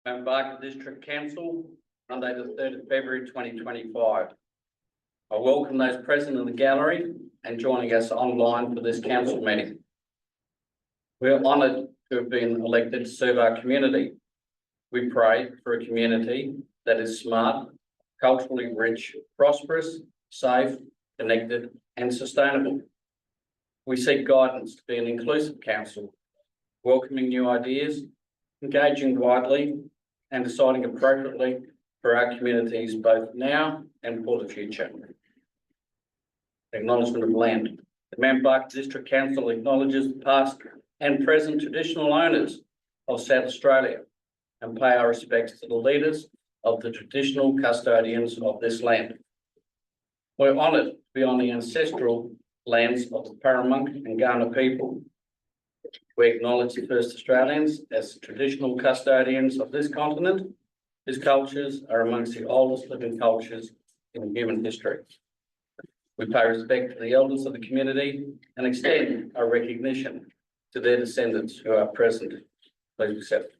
Barker District Council, Monday the 3rd of February 2025. I welcome those present in the gallery and joining us online for this council meeting. We are honoured to have been elected to serve our community. We pray for a community that is smart, culturally rich, prosperous, safe, connected and sustainable. We seek guidance to be an inclusive council, welcoming new ideas, engaging widely and deciding appropriately for our communities both now and for the future. Acknowledgement of land. The Mount Barker District Council acknowledges the past and present traditional owners of South Australia and pay our respects to the leaders of the traditional custodians of this land. We're honoured to be on the ancestral lands of the Paramunk and Kaurna people. We acknowledge the first Australians as traditional custodians of this continent, whose cultures are amongst the oldest living cultures in human history. We pay respect to the elders of the community and extend our recognition to their descendants who are present. Please accept.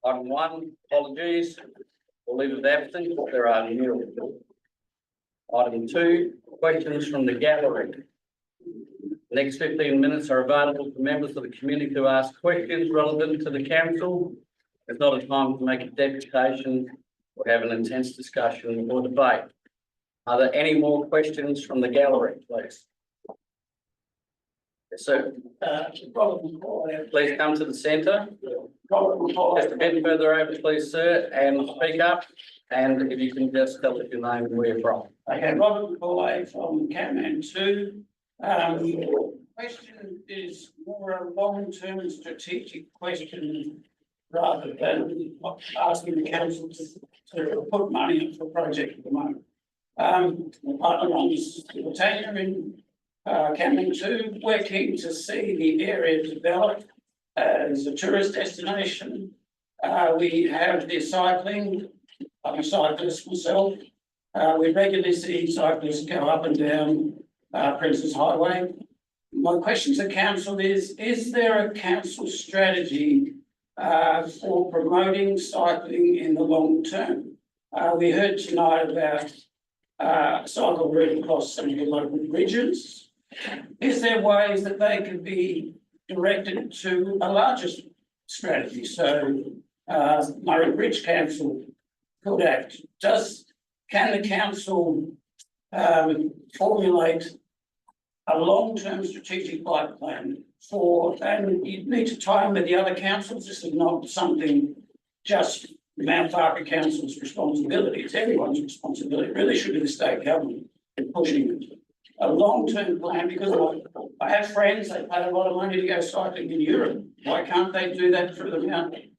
Item 1, apologies or leave of absence. There are nil. Item 2, questions from the gallery. Next 15 minutes are available for members of the community to ask questions relevant to the council. It's not a time to make a deputation or have an intense discussion or debate. Are there any more questions from the gallery, please? Yes, sir. Please come to the centre. Just a bit further over, please, sir, and speak up. And if you can just tell us your name and where you're from. Okay, Robert McCauley from Kathmandu. The question is more a long-term strategic question rather than asking the council to put money in for a project at the moment. My partner runs the Britannia in Kathmandu. We're keen to see the area developed as a tourist destination. We have the cycling. I'm a cyclist myself. We regularly see cyclists go up and down Princess Highway. My question to council is there a council strategy for promoting cycling in the long term? We heard tonight about cycle route across some of the local regions. Is there ways that they could be directed to a larger strategy? So Murray Bridge Council could act. Can the council formulate a long-term strategic bike plan and you need to tie in with the other councils? This is not something just Mount Barker Council's responsibility. It's everyone's responsibility. It really should be the state government pushing a long-term plan, because I have friends that pay a lot of money to go cycling in Europe. Why can't they do that through the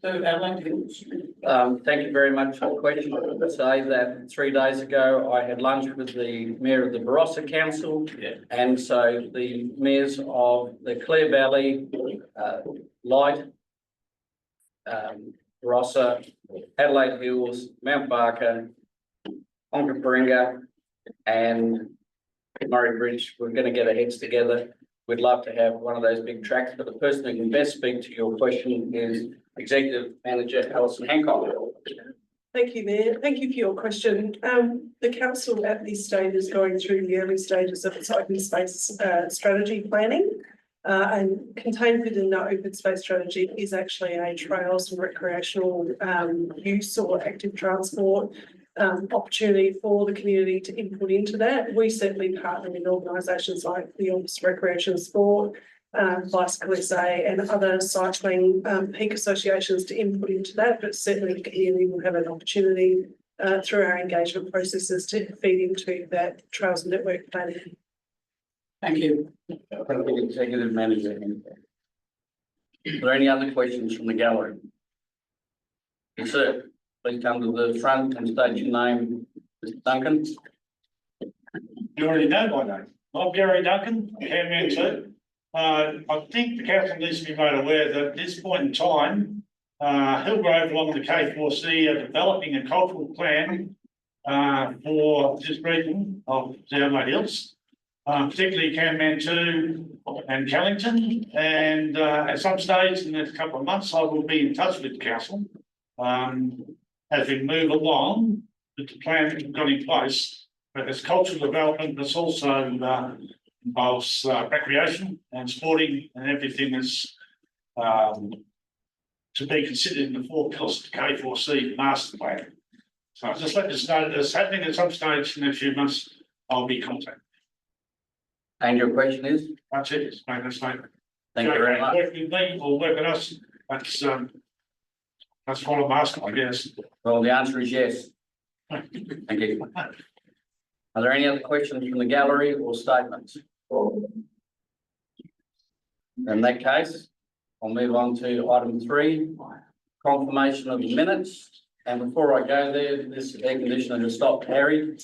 Adelaide Hills? Thank you very much for the question. I would say that 3 days ago I had lunch with the Mayor of the Barossa Council, and so the mayors of the Clear Valley, Light, Barossa, Adelaide Hills, Mount Barker, Onkaparinga and Murray Bridge, we're going to get our heads together. We'd love to have one of those big tracks, but the person who can best speak to your question is Executive Manager Alison Hancock. Thank you, Mayor. Thank you for your question. The council at this stage is going through the early stages of its open space strategy planning, and contained within the open space strategy is actually a trails and recreational use or active transport opportunity for the community to input into that. We certainly partner with organisations like the Office of Recreation and Sport, Bicycle SA and other cycling peak associations to input into that, but certainly the community will have an opportunity through our engagement processes to feed into that trails and network planning. Thank you. Thank you, Executive Manager. Are there any other questions from the gallery? Yes, sir. Please come to the front and state your name, Mr. Duncan. You already know my name. I'm Gary Duncan, Kathmandu. I think the council needs to be made aware that at this point in time, Hillgrove along the K4C are developing a cultural plan for this region of the Adelaide Hills. particularly Camman 2 and Callington. And at some stage in the next couple of months, I will be in touch with council as we move along with the plan that we've got in place. But it's cultural development, it's also involves recreation and sporting and everything that's to be considered in the forecast K4C master plan. So just let us know that it's happening at some stage in a few months. I'll be contacted. And your question is? That's it. Make a statement. Thank you very much. Work with me or work with us. That's what I'm asking, I guess. Well, the answer is yes. Thank you. Are there any other questions from the gallery or statements? In that case, I'll move on to item 3, confirmation of the minutes. And before I go there, this air conditioner has stopped, Harry.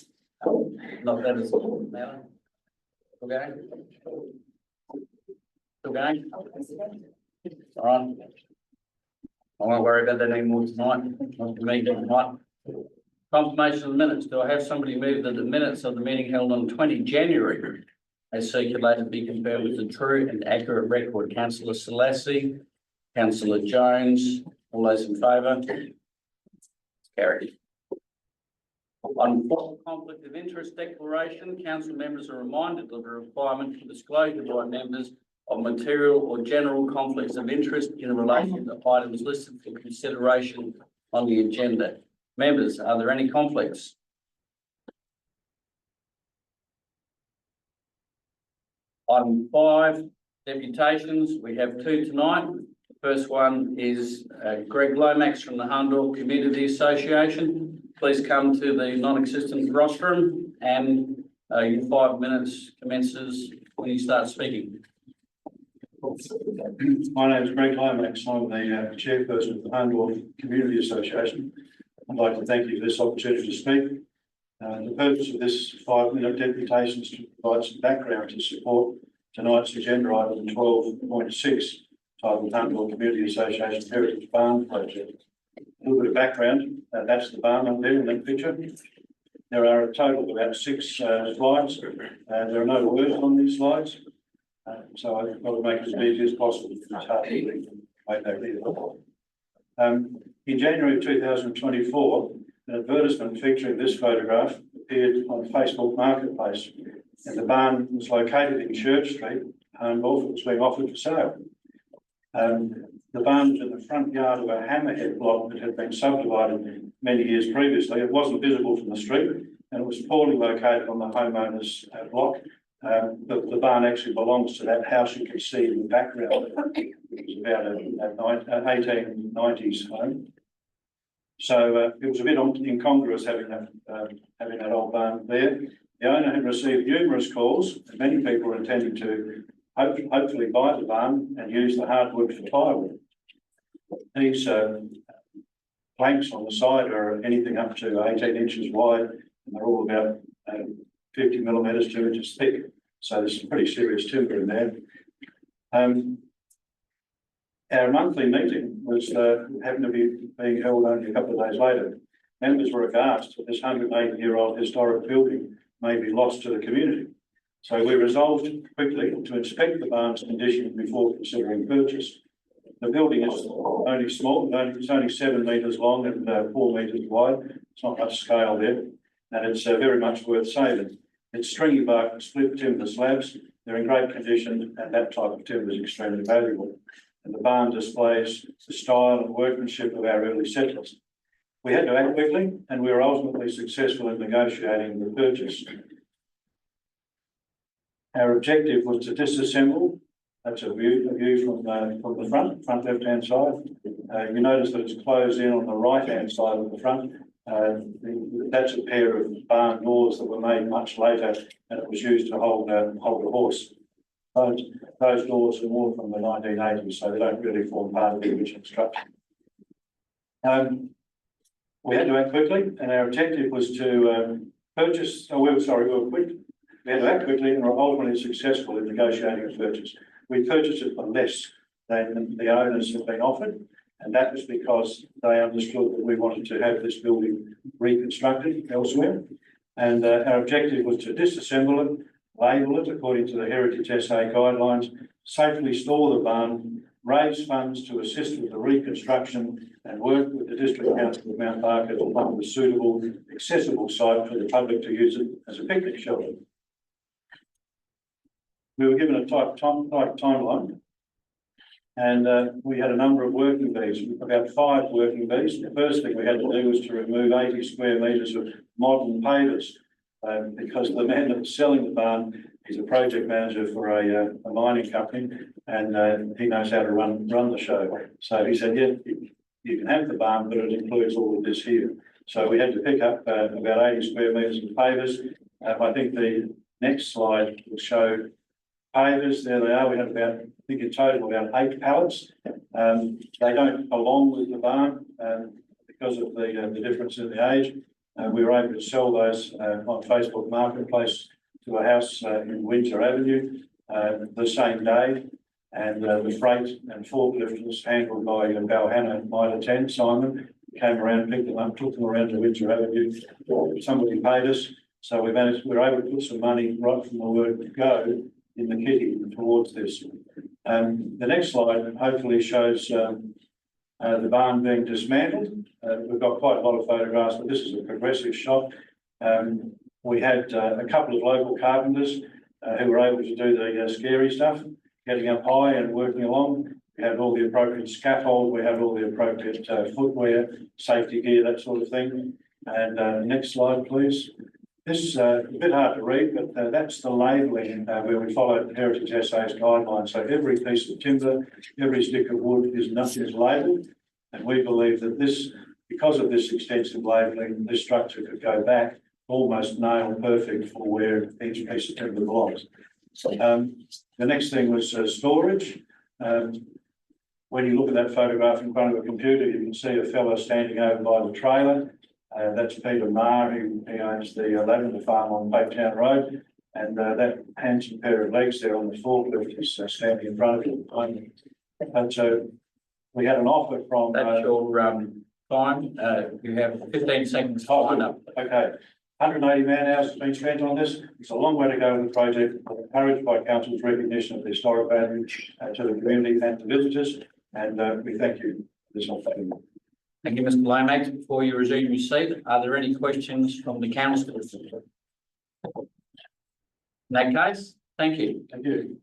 Not that it's now. Okay. Still going? All right. I won't worry about that anymore tonight. Not for me tonight. Confirmation of the minutes. Do I have somebody move that the minutes of the meeting held on 20 January as circulated be compared with the true and accurate record? Councillor Selassie, Councillor Jones, all those in favour? Carried. On conflict of interest declaration, council members are reminded of the requirement for disclosure by members of material or general conflicts of interest in relation to items listed for consideration on the agenda. Members, are there any conflicts? Item 5, deputations. We have 2 tonight. The first one is Greg Lomax from the Hahndorf Community Association. Please come to the non-existent rostrum, and your 5 minutes commences when you start speaking. My name is Greg Lomax. I'm the chairperson of the Hahndorf Community Association. I'd like to thank you for this opportunity to speak. The purpose of this 5-minute deputation is to provide some background to support tonight's agenda item 12.6, titled Hahndorf Community Association Heritage Barn Project. A little bit of background. That's the barn up there in that picture. There are a total of about 6 slides. There are no words on these slides. So I've got to make it as easy as possible. It's hard to make that clear. In January of 2024, an advertisement featuring this photograph appeared on Facebook Marketplace, and the barn was located in Church Street, Hahndorf. It was being offered for sale. The barn was in the front yard of a hammerhead block that had been subdivided many years previously. It wasn't visible from the street, and it was poorly located on the homeowner's block. The barn actually belongs to that house you can see in the background. It was about an 1890s home. So it was a bit incongruous having that old barn there. The owner had received numerous calls, and many people were intending to hopefully buy the barn and use the hardwood for plywood. These planks on the side are anything up to 18 inches wide, and they're all about 50 millimetres, 2 inches thick. So there's some pretty serious timber in there. Our monthly meeting was happened to be being held only a couple of days later. Members were aghast that this 180-year-old historic building may be lost to the community. So we resolved quickly to inspect the barn's condition before considering purchase. The building is only small, it's only 7 metres long and 4 metres wide. It's not much scale there, and it's very much worth saving. It's stringy bark and split timber slabs. They're in great condition, and that type of timber is extremely valuable. And the barn displays the style and workmanship of our early settlers. We had to act quickly, and we were ultimately successful in negotiating the purchase. Our objective was to disassemble. That's a view from the front left-hand side. You notice that it's closed in on the right-hand side of the front. That's a pair of barn doors that were made much later, and it was used to hold a horse. Those doors are more from the 1980s, so they don't really form part of the original structure. We had to act quickly, and our objective was to purchase. We were quick. We had to act quickly, and were ultimately successful in negotiating a purchase. We purchased it for less than the owners had been offered, and that was because they understood that we wanted to have this building reconstructed elsewhere. And our objective was to disassemble it, label it according to the Heritage SA guidelines, safely store the barn, raise funds to assist with the reconstruction and work with the District Council of Mount Barker to find a suitable, accessible site for the public to use it as a picnic shelter. We were given a tight timeline, and we had a number of working bees, about 5 working bees. The first thing we had to do was to remove 80 square metres of modern pavers, because the man that was selling the barn is a project manager for a mining company, and he knows how to run the show. So he said, yeah, you can have the barn, but it includes all of this here. So we had to pick up about 80 square metres of pavers. I think the next slide will show pavers. There they are. We had about, I think in total, about 8 pallets. They don't belong with the barn because of the difference in the age. We were able to sell those on Facebook Marketplace to a house in Windsor Avenue the same day. And the freight and forklift was handled by Balhanna Mitre 10, Simon. Came around, picked them up, took them around to Windsor Avenue. Somebody paid us. So we were able to put some money right from the word go in the kitty towards this. The next slide hopefully shows the barn being dismantled. We've got quite a lot of photographs, but this is a progressive shot. We had a couple of local carpenters who were able to do the scary stuff, getting up high and working along. We had all the appropriate scaffold, we had all the appropriate footwear, safety gear, that sort of thing. And next slide, please. This is a bit hard to read, but that's the labelling where we followed Heritage SA's guidelines. So every piece of timber, every stick of wood is labelled. And we believe that this, because of this extensive labelling, this structure could go back almost nail perfect for where each piece of timber belongs. The next thing was storage. When you look at that photograph in front of a computer, you can see a fellow standing over by the trailer. That's Peter Marr, who owns the lavender farm on Baytown Road. And that handsome pair of legs there on the forklift is standing in front of him. And so we had an offer from... That's your time. You have 15 seconds to line up. Okay. 180 man-hours has been spent on this. It's a long way to go with the project. We're encouraged by Council's recognition of the historic value to the community and to visitors. And we thank you for this opportunity. Thank you, Mr. Lomax. Before you resume your seat, are there any questions from the council? In that case, thank you. Thank you.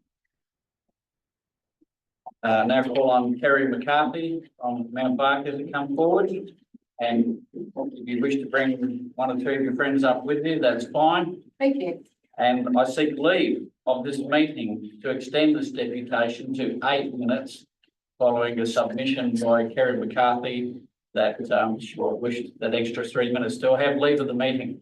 Now call on Kerry McCarthy from Mount Barker to come forward. And if you wish to bring 1 or 2 of your friends up with you, that's fine. Thank you. And I seek leave of this meeting to extend this deputation to 8 minutes following a submission by Kerry McCarthy that she wished that extra 3 minutes. Do I have leave of the meeting?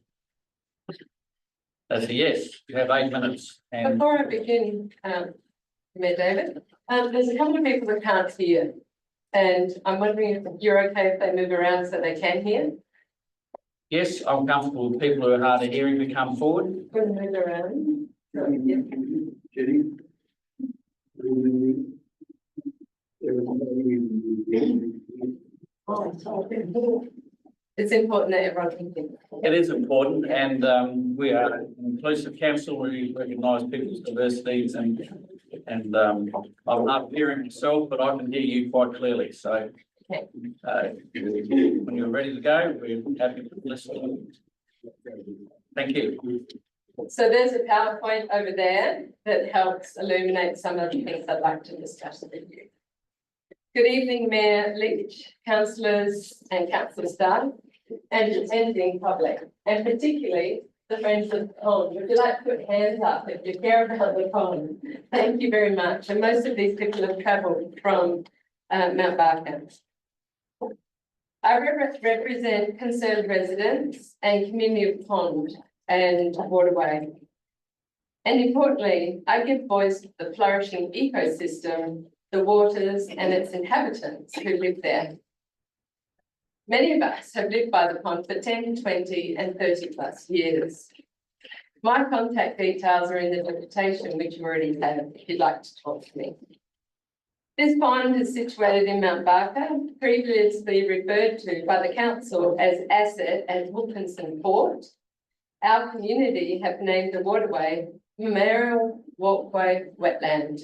That's a yes. You have 8 minutes. And Before I begin, Mayor David, there's a couple of people that can't hear. And I'm wondering if you're okay if they move around so they can hear? yes, I'm comfortable with people who are hard of hearing to come forward. Can they move around? It's important that everyone can hear. It is important, and we are an inclusive council. We recognise people's diversities, and I'm hard of hearing myself, but I can hear you quite clearly. So, Okay. When you're ready to go, we're happy to listen. Thank you. So there's a PowerPoint over there that helps illuminate some of the things I'd like to discuss with you. Good evening, Mayor Leach, councillors and council staff, and attending public, and particularly the friends of the pond. Would you like to put hands up if you care about the pond? Thank you very much. And most of these people have travelled from Mount Barker. I represent concerned residents and community of pond and waterway. And importantly, I give voice to the flourishing ecosystem, the waters and its inhabitants who live there. Many of us have lived by the pond for 10, 20 and 30 plus years. My contact details are in the deputation, which you already have, if you'd like to talk to me. This pond is situated in Mount Barker, previously referred to by the council as Asset and Wilkinson Port. Our community have named the waterway Memorial Walkway Wetland.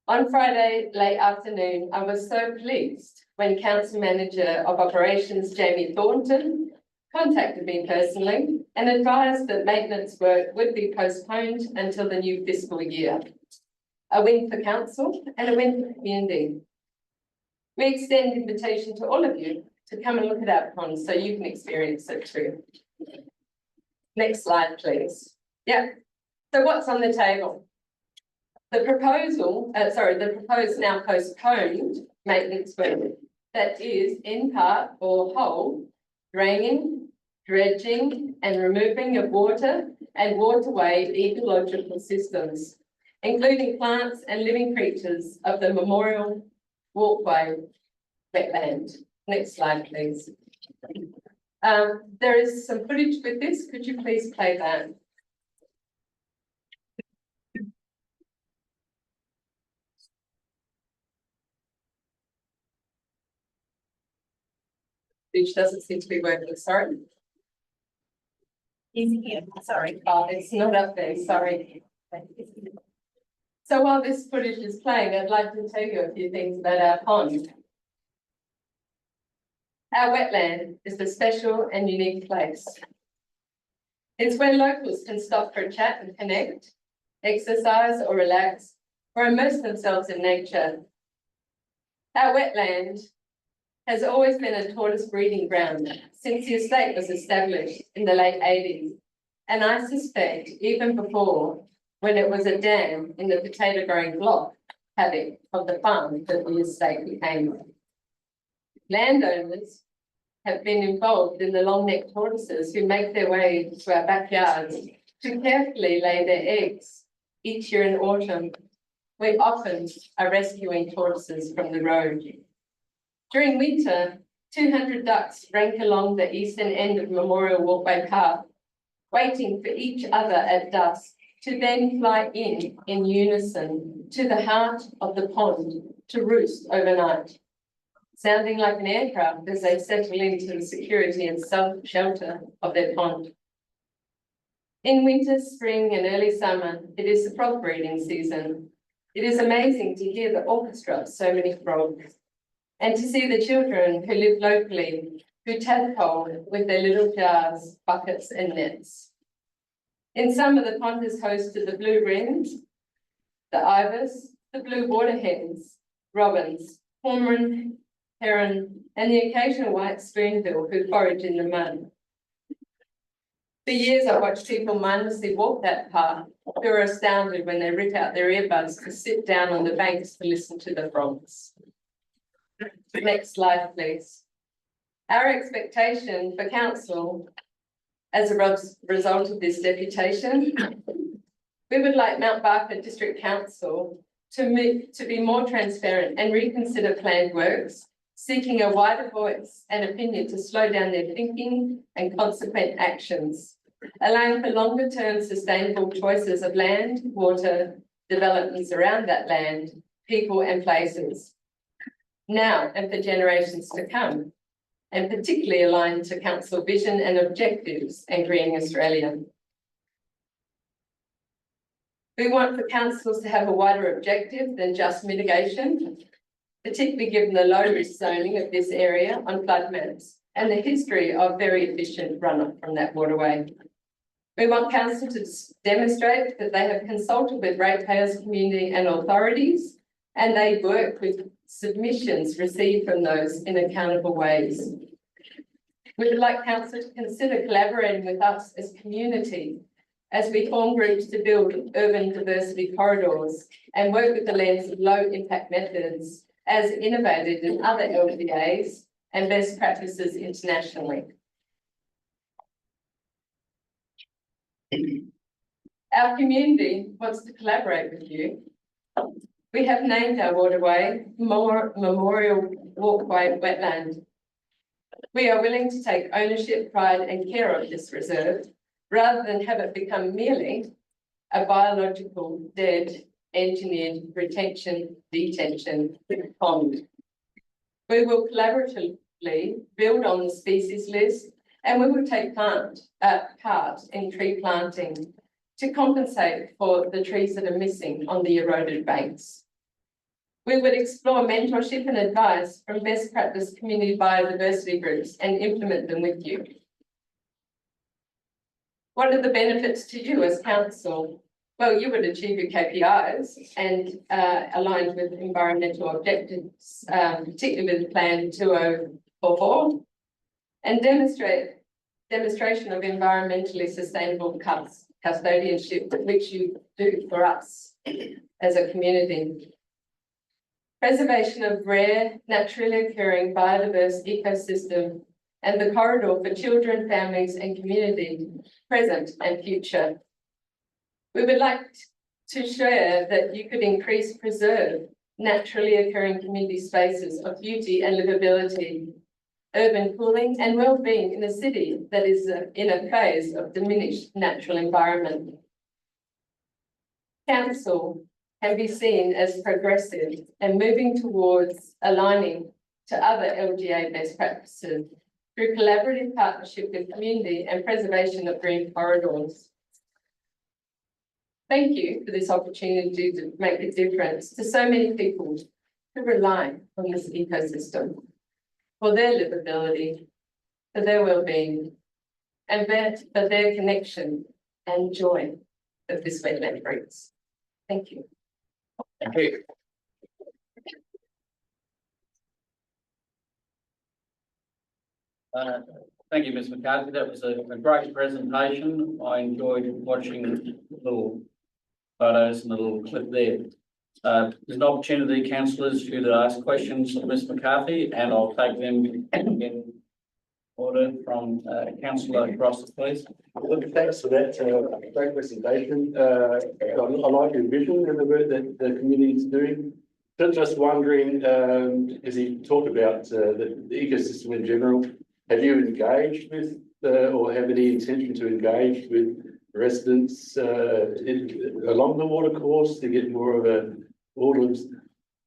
On Friday late afternoon, I was so pleased when Council Manager of Operations Jamie Thornton contacted me personally and advised that maintenance work would be postponed until the new fiscal year. A win for council and a win for the community. We extend invitation to all of you to come and look at our pond so you can experience it too. Next slide, please. Yeah, so what's on the table? The proposed now postponed maintenance work that is in part or whole draining, dredging and removing of water and waterway ecological systems, including plants and living creatures of the Memorial Walkway wetland. Next slide, please. There is some footage with this. Could you please play that? Which doesn't seem to be working, sorry. Is here, sorry. Oh, it's not up there, sorry. So while this footage is playing, I'd like to tell you a few things about our pond. Our wetland is a special and unique place. It's where locals can stop for a chat and connect, exercise or relax, or immerse themselves in nature. Our wetland has always been a tortoise breeding ground since the estate was established in the late 80s. And I suspect even before, when it was a dam in the potato growing block paddock of the farm that the estate became. Landowners have been involved in the long-necked tortoises who make their way to our backyards to carefully lay their eggs. Each year in autumn, we often are rescuing tortoises from the road. During winter, 200 ducks rank along the eastern end of Memorial Walkway Path, waiting for each other at dusk to then fly in unison to the heart of the pond to roost overnight, sounding like an aircraft as they settle into the security and shelter of their pond. In winter, spring and early summer, it is the frog breeding season. It is amazing to hear the orchestra of so many frogs and to see the children who live locally who tadpole with their little jars, buckets and nets. In summer, the pond is host to the blue wrens, the ibis, the blue water hens, robins, cormorant, heron, and the occasional white spoonbill who forage in the mud. For years, I watched people mindlessly walk that path who are astounded when they rip out their earbuds to sit down on the banks to listen to the frogs. Next slide, please. Our expectation for council as a result of this deputation, we would like Mount Barker District Council to be more transparent and reconsider planned works, seeking a wider voice and opinion to slow down their thinking and consequent actions, allowing for longer term sustainable choices of land, water, developments around that land, people and places, now and for generations to come, and particularly aligned to council vision and objectives and greening Australia. We want for councils to have a wider objective than just mitigation, particularly given the low risk zoning of this area on flood maps and the history of very efficient runoff from that waterway. We want council to demonstrate that they have consulted with ratepayers, community and authorities, and they work with submissions received from those in accountable ways. We would like council to consider collaborating with us as community as we form groups to build urban diversity corridors and work with the lens of low impact methods as innovated in other LDAs and best practices internationally. Our community wants to collaborate with you. We have named our waterway Memorial Walkway Wetland. We are willing to take ownership, pride and care of this reserve rather than have it become merely a biological dead engineered retention detention pond. We will collaboratively build on the species list and we will take part in tree planting to compensate for the trees that are missing on the eroded banks. We would explore mentorship and advice from best practice community biodiversity groups and implement them with you. What are the benefits to you as council? Well, you would achieve your KPIs and aligned with environmental objectives, particularly with Plan 2044, and demonstration of environmentally sustainable custodianship, which you do for us as a community. Preservation of rare, naturally occurring biodiverse ecosystem and the corridor for children, families and community, present and future. We would like to share that you could increase, preserve naturally occurring community spaces of beauty and livability, urban cooling and well-being in a city that is in a phase of diminished natural environment. Council can be seen as progressive and moving towards aligning to other LGA best practices through collaborative partnership with community and preservation of green corridors. Thank you for this opportunity to make a difference to so many people who rely on this ecosystem for their livability, for their well-being, and for their connection and joy that this wetland brings. Thank you. Thank you. Thank you, Ms. McCarthy. That was a great presentation. I enjoyed watching the little photos and the little clip there. There's an opportunity, councillors, for you to ask questions of Ms. McCarthy, and I'll take them in order from Councillor Ross, please. Look, thanks for that great presentation. I like your vision and the work that the community is doing. Just wondering, as you talk about the ecosystem in general, have you engaged with or have any intention to engage with residents along the watercourse to get more of a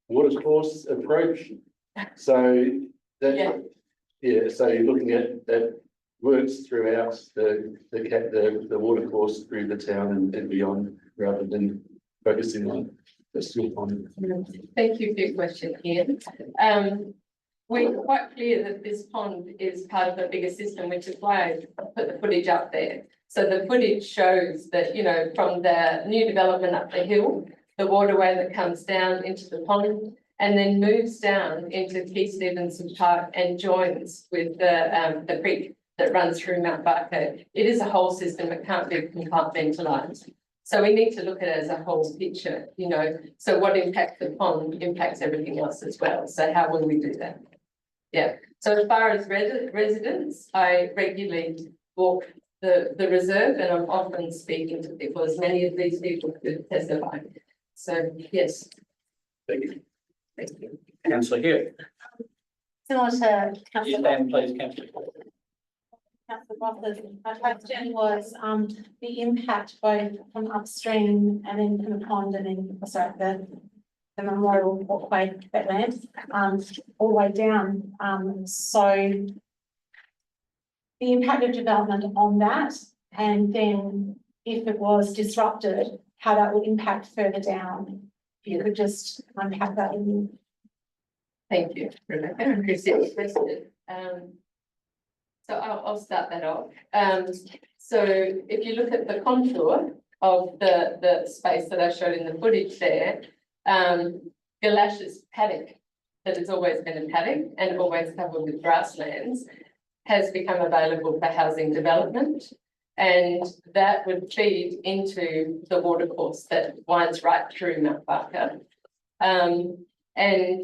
watercourse approach? So that so you're looking at that works throughout the watercourse through the town and beyond, rather than focusing on the still pond. Thank you for your question, Ian. We're quite clear that this pond is part of a bigger system, which is why I put the footage up there. So the footage shows that, you know, from the new development up the hill, the waterway that comes down into the pond and then moves down into Keith Stevenson Park and joins with the creek that runs through Mount Barker. It is a whole system, it can't be compartmentalised. So we need to look at it as a whole picture, you know. So what impacts the pond impacts everything else as well. So how will we do that? Yeah. So as far as residents, I regularly walk the reserve, and I'm often speaking to people, as many of these people could testify. So yes. Thank you. Thank you. Councillor here. Similar to Councillor Stand, please, Councillor. Ross's, my question was the impact both from upstream and then from the pond and then the memorial walkway wetlands all the way down. So the impact of development on that, and then if it was disrupted, how that would impact further down. If you could just unpack that in you. Thank you, Rebecca. I appreciate the question. So I'll start that off. So if you look at the contour of the space that I showed in the footage there, Galash's paddock, that has always been a paddock and always covered with grasslands, has become available for housing development. And that would feed into the watercourse that winds right through Mount Barker. And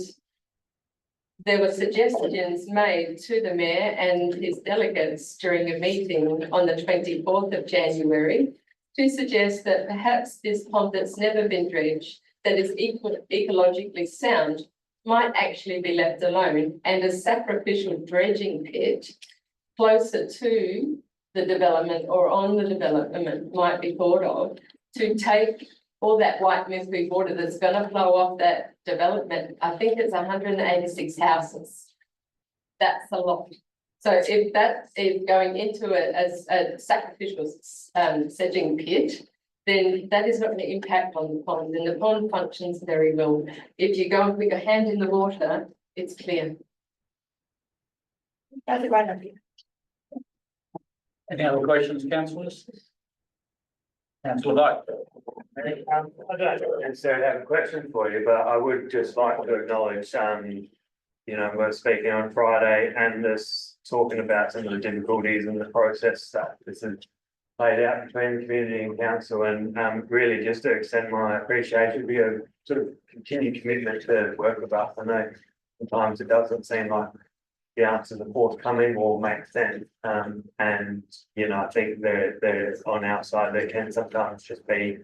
there were suggestions made to the mayor and his delegates during a meeting on the 24th of January to suggest that perhaps this pond that's never been dredged, that is ecologically sound, might actually be left alone, and a sacrificial dredging pit closer to the development or on the development might be thought of to take all that white misery water that's going to flow off that development. I think it's 186 houses. That's a lot. So if that is going into it as a sacrificial sedging pit, then that is not going to impact on the pond, and the pond functions very well. If you go and put your hand in the water, it's clear. That's a great idea. Any other questions, councillors? Councillor Vogt. I don't necessarily have a question for you, but I would just like to acknowledge, you know, we're speaking on Friday and this talking about some of the difficulties in the process that this has played out between the community and council, and really just to extend my appreciation for your sort of continued commitment to work with us. I know sometimes it doesn't seem like the answers are forthcoming or make sense. And, you know, I think there's on our side, there can sometimes just be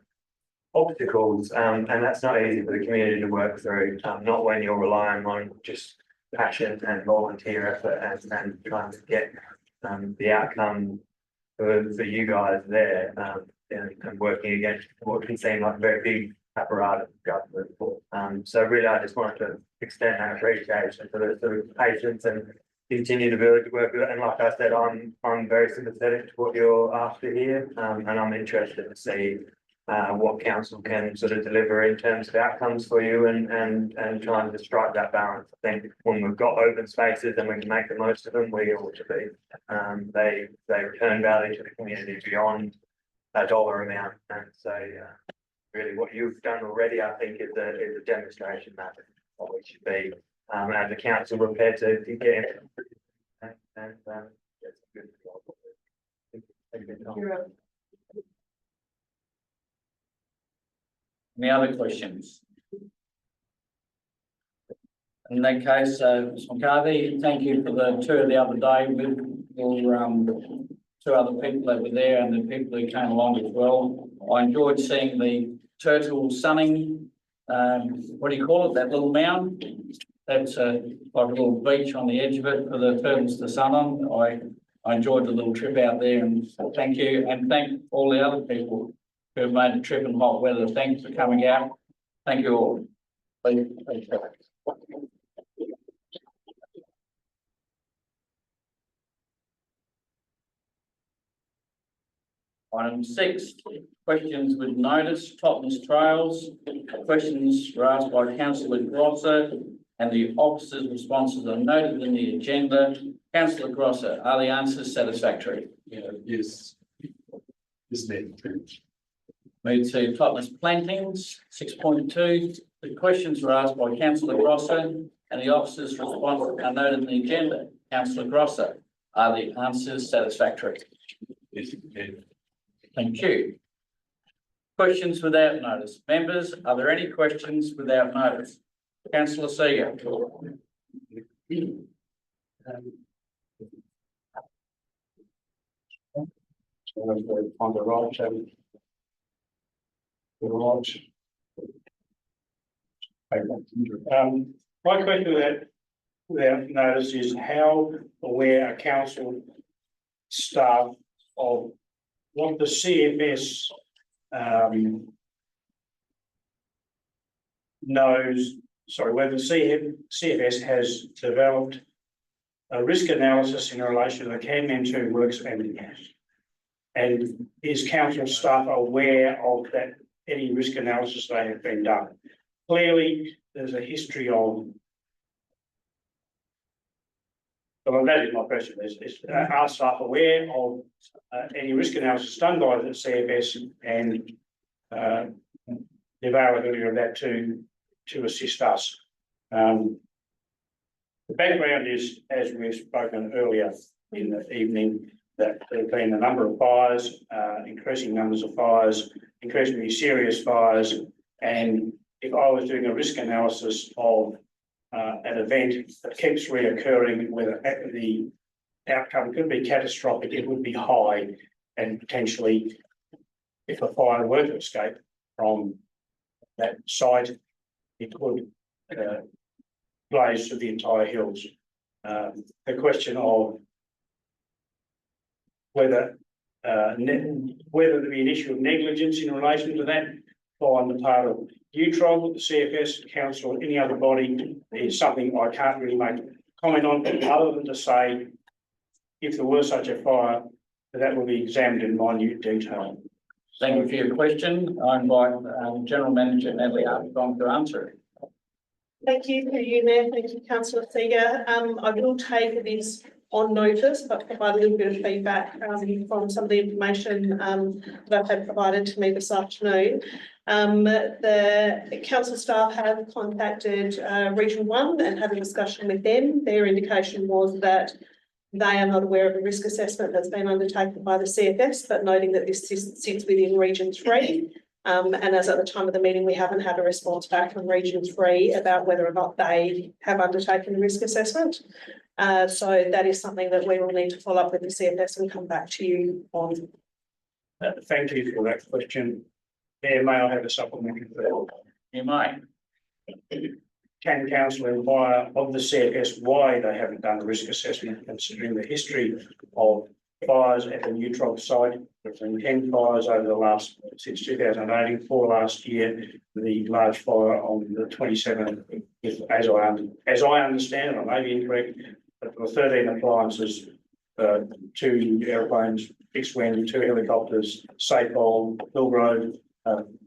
obstacles, and that's not easy for the community to work through, not when you're relying on just passion and volunteer effort and trying to get the outcome for you guys there, and working against what can seem like a very big apparatus of government. So really, I just wanted to extend that appreciation for the sort of patience and continue to be able to work with it. And like I said, I'm very sympathetic to what you're after here, and I'm interested to see what council can sort of deliver in terms of outcomes for you, and trying to strike that balance. I think when we've got open spaces and we can make the most of them, we ought to be. They return value to the community beyond a dollar amount, and so really what you've done already, I think, is a demonstration that what we should be as a council prepared to get in. And that's a good job. Any other questions? In that case, Ms McCarthy, thank you for the tour the other day with your two other people that were there and the people who came along as well. I enjoyed seeing the turtle sunning, what do you call it, that little mound? That's like a little beach on the edge of it for the turtles to sun on. I enjoyed the little trip out there, and thank you, and thank all the other people who have made the trip in hot weather. Thanks for coming out. Thank you all. Please. Item 6, questions with notice, Tottenham's Trails. Questions were asked by Councillor Grosser, and the officer's responses are noted in the agenda. Councillor Grosser, are the answers satisfactory? Yes. Yes, ma'am. Move to Tottenham's Plantings, 6.2. The questions were asked by Councillor Grosser, and the officer's responses are noted in the agenda. Councillor Grosser, are the answers satisfactory? Yes, ma'am. Thank you. Questions without notice. Members, are there any questions without notice? Councillor Seeger. On the right, my question without notice is how aware are council staff of what the CFS whether the CFS has developed a risk analysis in relation to the Camman 2 works and is council staff aware of that, any risk analysis they have been done? Clearly, there's a history of. Well, that is my question. Are staff aware of any risk analysis done by the CFS and the availability of that to assist us? The background is, as we've spoken earlier in the evening, that there have been a number of fires, increasing numbers of fires, increasingly serious fires, and if I was doing a risk analysis of an event that keeps reoccurring, whether the outcome could be catastrophic, it would be high, and potentially, if a fire were to escape from that site, it could blaze to the entire hills. The question of whether there be an issue of negligence in relation to that on the part of UTROL, the CFS, council, or any other body is something I can't really make a comment on, other than to say, if there were such a fire, that will be examined in minute detail. Thank you for your question. I invite General Manager Natalie Armstrong to answer it. Thank you for you, Mayor. Thank you, Councillor Seeger. I will take this on notice, but provide a little bit of feedback from some of the information that I've had provided to me this afternoon. The council staff have contacted Region 1 and had a discussion with them. Their indication was that they are not aware of a risk assessment that's been undertaken by the CFS, but noting that this sits within Region 3. And as at the time of the meeting, we haven't had a response back from Region 3 about whether or not they have undertaken a risk assessment. So that is something that we will need to follow up with the CFS and come back to you on. Thank you for that question. Mayor, may I have a supplementary? You may. Can council inquire of the CFS why they haven't done a risk assessment, considering the history of fires at the Neutron site? There have been 10 fires over the last, since 2018, 4 last year. The large fire on the 27th, as I understand, and I may be incorrect, but there were 13 appliances, 2 aeroplanes, fixed wing, 2 helicopters, safe on Hillgrove,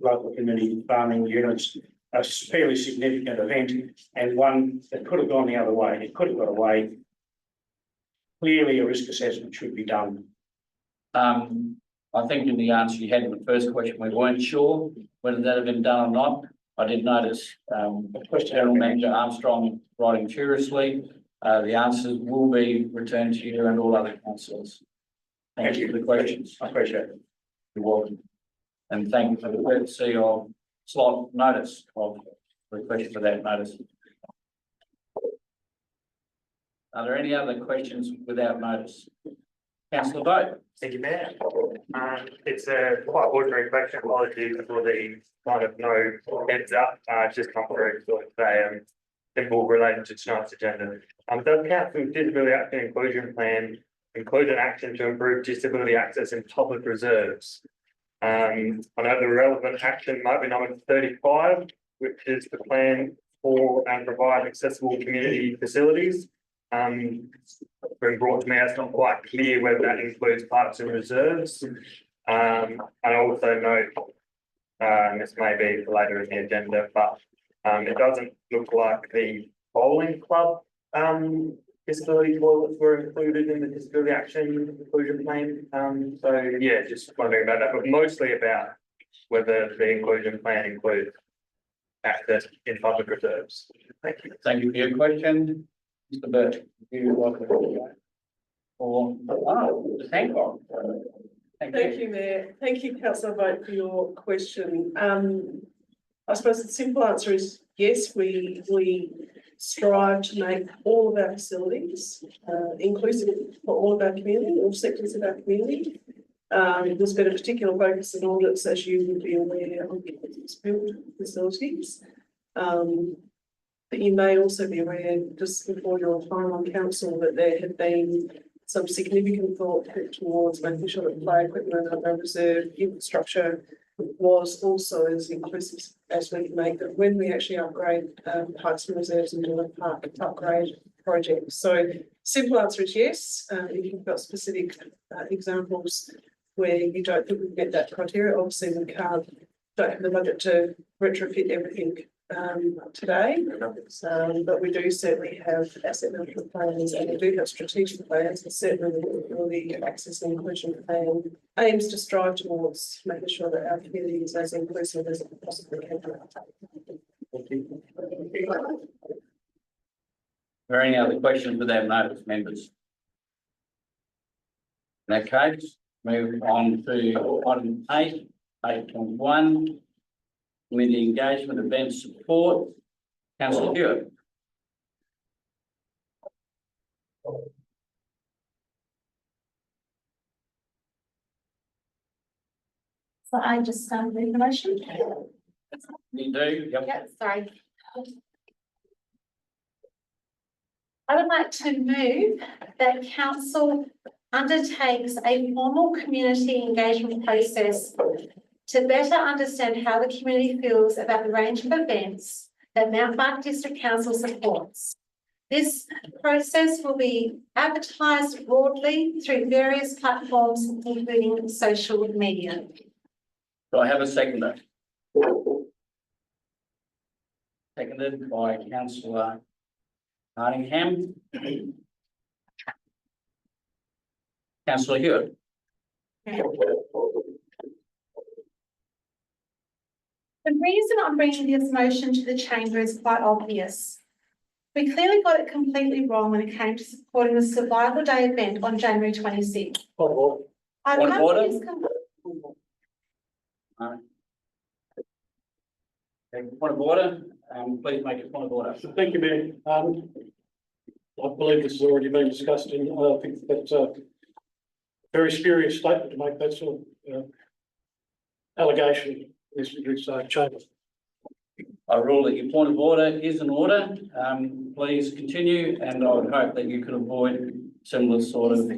local community farming units. A fairly significant event, and one that could have gone the other way. It could have got away. Clearly, a risk assessment should be done. I think in the answer you had in the first question, we weren't sure whether that had been done or not. I did notice General Manager Armstrong writing furiously. The answers will be returned to you and all other councillors. Thank you for the questions. I appreciate it. You're welcome. And thank you for the courtesy of slot notice of request for that notice. Are there any other questions without notice? Councillor Vogt. Thank you, Mayor. It's a quite ordinary question. Apologies for the kind of no heads up. It's just come through today. Simple related to tonight's agenda. Does Council Disability Action Inclusion Plan include an action to improve disability access in public reserves? I know the relevant action might be number 35, which is the plan for and provide accessible community facilities. It's been brought to me, it's not quite clear whether that includes parks and reserves. And I also note, this may be for later in the agenda, but it doesn't look like the bowling club disability toilets were included in the disability action inclusion plan. So yeah, just wondering about that, but mostly about whether the inclusion plan includes access in public reserves. Thank you. Thank you for your question. Mr. Burt, you welcome. Thank you. Thank you, Mayor. Thank you, Councillor Vogt, for your question. I suppose the simple answer is yes, we strive to make all of our facilities inclusive for all of our community, all sectors of our community. There's been a particular focus in audits, as you would be aware, on built facilities. But you may also be aware, just before your time on council, that there had been some significant thought put towards making sure that play equipment and other reserve infrastructure was also as inclusive as we can make it when we actually upgrade parks and reserves and do a park upgrade project. So simple answer is yes. If you've got specific examples where you don't think we've met that criteria, obviously we don't have the budget to retrofit everything today, but we do certainly have asset management plans and we do have strategic plans, and certainly the access and inclusion plan aims to strive towards making sure that our community is as inclusive as it possibly can be. Are there any other questions without notice, members? In that case, move on to item 8.1. Community engagement, event support. Councillor Hewitt. So I just read the motion. You do? Yep. Yeah, sorry. I would like to move that council undertakes a formal community engagement process to better understand how the community feels about the range of events that Mount Barker District Council supports. This process will be advertised broadly through various platforms, including social media. Do I have a seconder? Seconded by councillor Nottingham. Councillor Hewitt. The reason I'm bringing this motion to the chamber is quite obvious. We clearly got it completely wrong when it came to supporting the Survival Day event on January 26th. I Point of can't order? please come- Point of order, please make a point of order. Thank you, Mayor. I believe this has already been discussed and I think that's a very spurious statement to make that sort of allegation in this chamber. I rule that your point of order is in order. Please continue, and I would hope that you could avoid similar sort of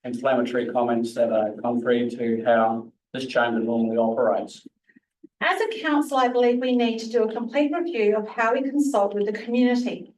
inflammatory comments that are contrary to how this chamber normally operates. As a council, I believe we need to do a complete review of how we consult with the community.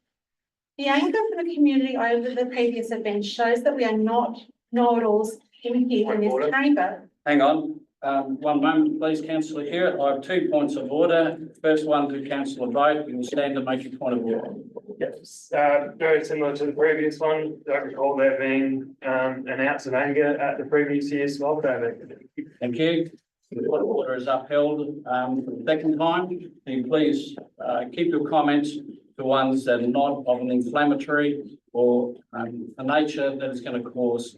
The anger from the community over the previous event shows that we are not know-it-alls in here in this chamber. Hang on, one moment, please, councillor Hewitt. I have 2 points of order. First one to councillor Vogt. You will stand and make your point of order. Yes, very similar to the previous one. Don't recall there being an ounce of anger at the previous year's Survival Day event. Thank you. The point of order is upheld for the second time. Can you please keep your comments to ones that are not of an inflammatory or a nature that is going to cause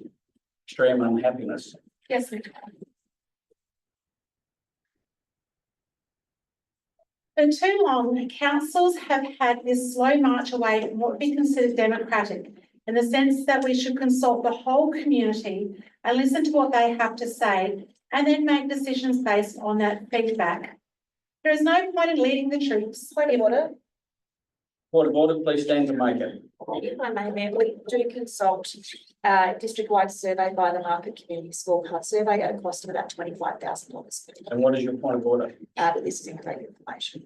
extreme unhappiness. Yes, we can. For too long, councils have had this slow march away from what we consider democratic, in the sense that we should consult the whole community and listen to what they have to say, and then make decisions based on that feedback. There is no point in leading the troops. Point of order. Point of order, please stand and make it. If I may, Mayor, we do consult district-wide survey by the Market Community Scorecard Survey at a cost of about $25,000. And what is your point of order? But this is incorrect information.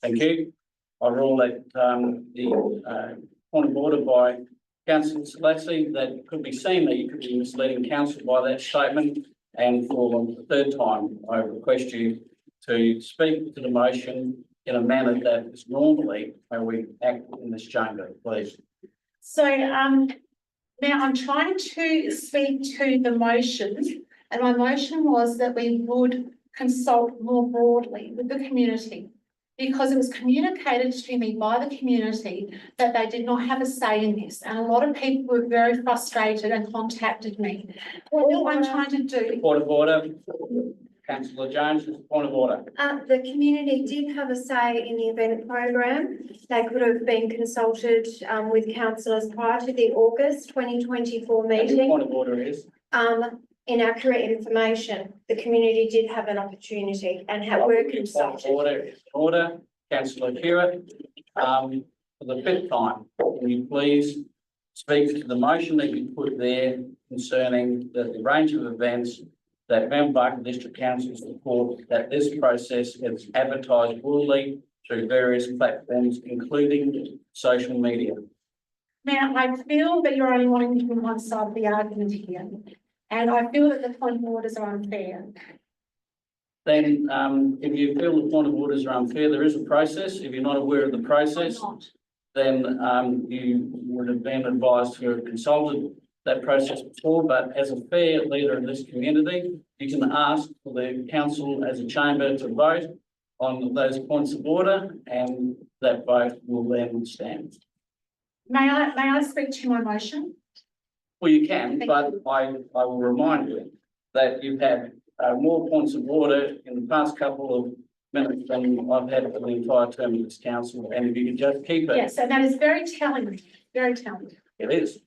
Thank you. I rule that the point of order by councillor Selassie, that could be seen that you could be misleading council by that statement. And for the third time, I request you to speak to the motion in a manner that is normally how we act in this chamber, please. So, now I'm trying to speak to the motion, and my motion was that we would consult more broadly with the community, because it was communicated to me by the community that they did not have a say in this, and a lot of people were very frustrated and contacted me. All I'm trying to do. Point of order. Councillor Jones, point of order. The community did have a say in the event program. They could have been consulted with councillors prior to the August 2024 meeting. Point of order is. Inaccurate information. The community did have an opportunity and were consulted. Order, councillor Hewitt. For the 5th time, can you please speak to the motion that you put there concerning the range of events that Mount Barker District Council support, that this process is advertised broadly through various platforms, including social media. Now, I feel that you're only wanting to hear one side of the argument here, and I feel that the point of orders are unfair. Then, if you feel the point of orders are unfair, there is a process. If you're not aware of the process, then you would have been advised to have consulted that process before, but as a fair leader in this community, you can ask for the council as a chamber to vote on those points of order, and that vote will then stand. May I speak to my motion? Well, you can, but I will remind you that you've had more points of order in the past couple of minutes than I've had for the entire term of this council, and if you could just keep it. Yes, and that is very telling, very telling. It is.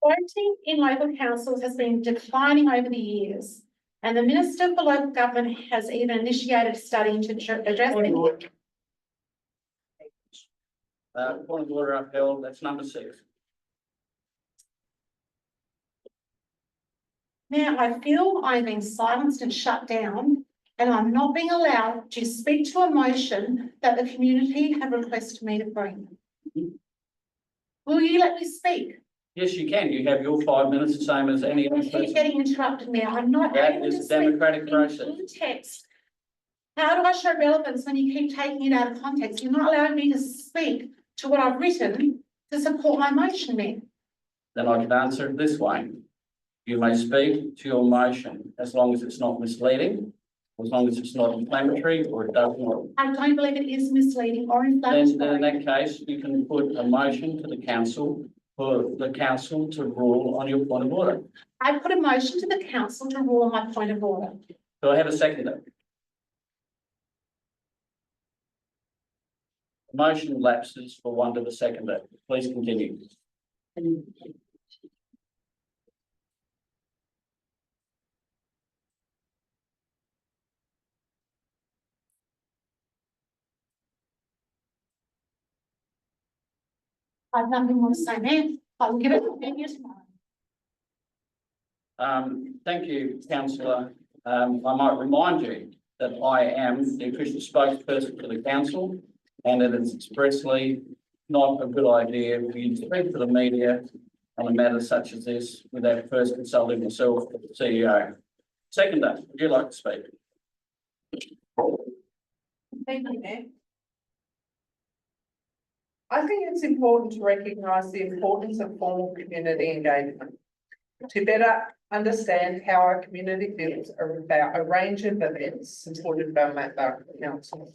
Voting in local councils has been declining over the years, and the Minister for Local Government has even initiated a study into address it. Point of order upheld, that's number 6. Now, I feel I'm being silenced and shut down, and I'm not being allowed to speak to a motion that the community have requested me to bring. Will you let me speak? Yes, you can. You have your 5 minutes, the same as any You other keep person. getting interrupted now. I'm not That able is to a speak democratic in process. context. How do I show relevance when you keep taking it out of context? You're not allowing me to speak to what I've written to support my motion, Mayor. Then I can answer it this way. You may speak to your motion as long as it's not misleading, as long as it's not inflammatory or it does not. I don't believe it is misleading or Then in inflammatory. that case, you can put a motion to the council for the council to rule on your point of order. I put a motion to the council to rule on my point of order. Do I have a seconder? Motion lapses for want of a seconder. Please continue. I have nothing more to say, Mayor. I will give it to you tomorrow. Thank you, councillor. I might remind you that I am the official spokesperson for the council, and it is expressly not a good idea for you to speak to the media on a matter such as this without first consulting myself, the CEO. Seconder, would you like to speak? Thank you, Mayor. I think it's important to recognise the importance of formal community engagement to better understand how our community feels about a range of events supported by Mount Barker Council.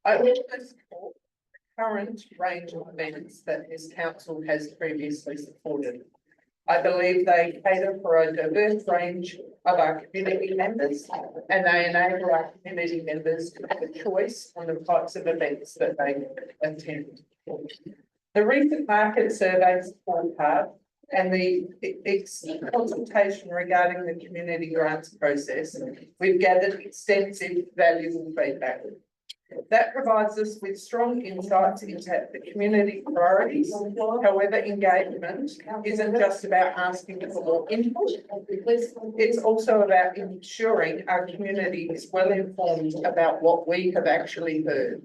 I also support the current range of events that this council has previously supported. I believe they cater for a diverse range of our community members, and they enable our community members to have a choice on the types of events that they attend. The recent market survey scorecard and the consultation regarding the community grants process, we've gathered extensive valuable feedback. That provides us with strong insights into the community priorities. However, engagement isn't just about asking for more input. It's also about ensuring our community is well informed about what we have actually heard.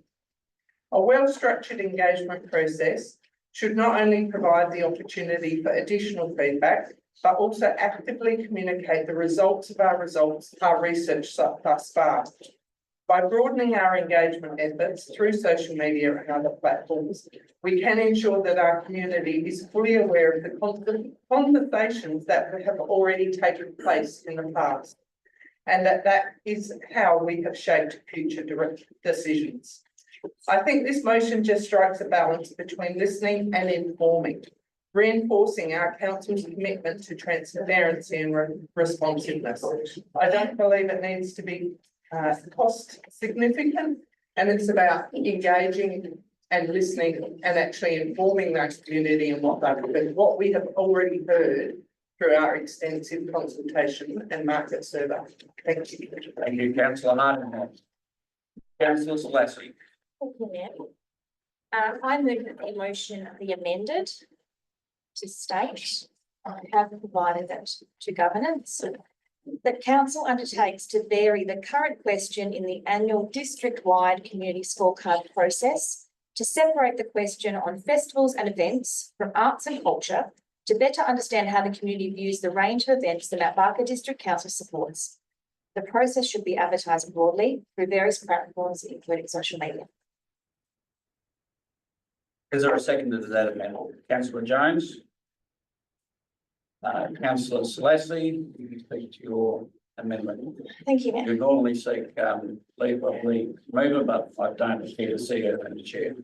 A well-structured engagement process should not only provide the opportunity for additional feedback, but also actively communicate the results of our research thus far. By broadening our engagement efforts through social media and other platforms, we can ensure that our community is fully aware of the conversations that have already taken place in the past, and that is how we have shaped future decisions. I think this motion just strikes a balance between listening and informing, reinforcing our council's commitment to transparency and responsiveness. I don't believe it needs to be cost significant, and it's about engaging and listening and actually informing that community and what we have already heard through our extensive consultation and market survey. Thank you. Thank you, councillor Harden. Councillor Selassie. Thank you, Mayor. I move that the motion be amended to state, I have provided that to governance, that council undertakes to vary the current question in the annual district-wide community scorecard process to separate the question on festivals and events from arts and culture to better understand how the community views the range of events the Mount Barker District Council supports. The process should be advertised broadly through various platforms, including social media. Is there a seconder to that amendment? Councillor Jones. Councillor Selassie, you can speak to your amendment. Thank you, Mayor. You normally seek leave of the mover, but I don't appear to see her in the chair.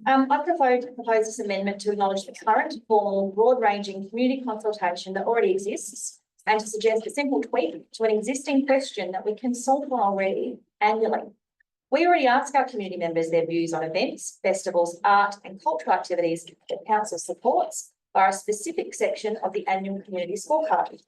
I propose this amendment to acknowledge the current formal, broad-ranging community consultation that already exists and to suggest a simple tweak to an existing question that we consult on already annually. We already ask our community members their views on events, festivals, art and cultural activities that council supports by a specific section of the annual community scorecard.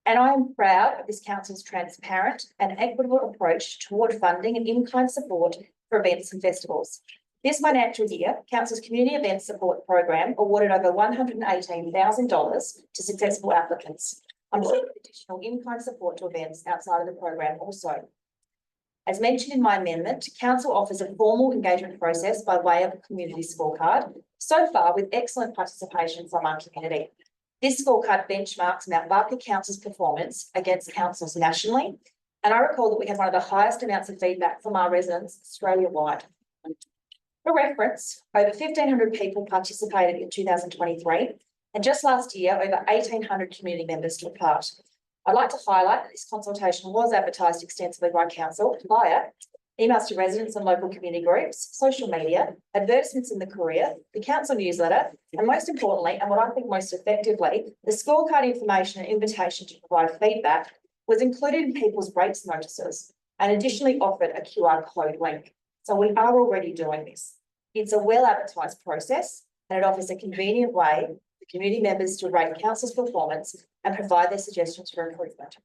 And I am proud of this council's transparent and equitable approach toward funding and in-kind support for events and festivals. This financial year, council's community events support program awarded over $118,000 to successful applicants. I'm seeking additional in-kind support to events outside of the program also. As mentioned in my amendment, council offers a formal engagement process by way of a community scorecard So far, with excellent participation from our community. This scorecard benchmarks Mount Barker Council's performance against councils nationally. And I recall that we had one of the highest amounts of feedback from our residents Australia-wide. For reference, over 1,500 people participated in 2023, and just last year, over 1,800 community members took part. I'd like to highlight that this consultation was advertised extensively by council via emails to residents and local community groups, social media, advertisements in the Courier, the council newsletter, and most importantly, and what I think most effectively, the scorecard information and invitation to provide feedback was included in people's rates notices and additionally offered a QR code link. So we are already doing this. It's a well advertised process and it offers a convenient way for community members to rate council's performance and provide their suggestions for improvement.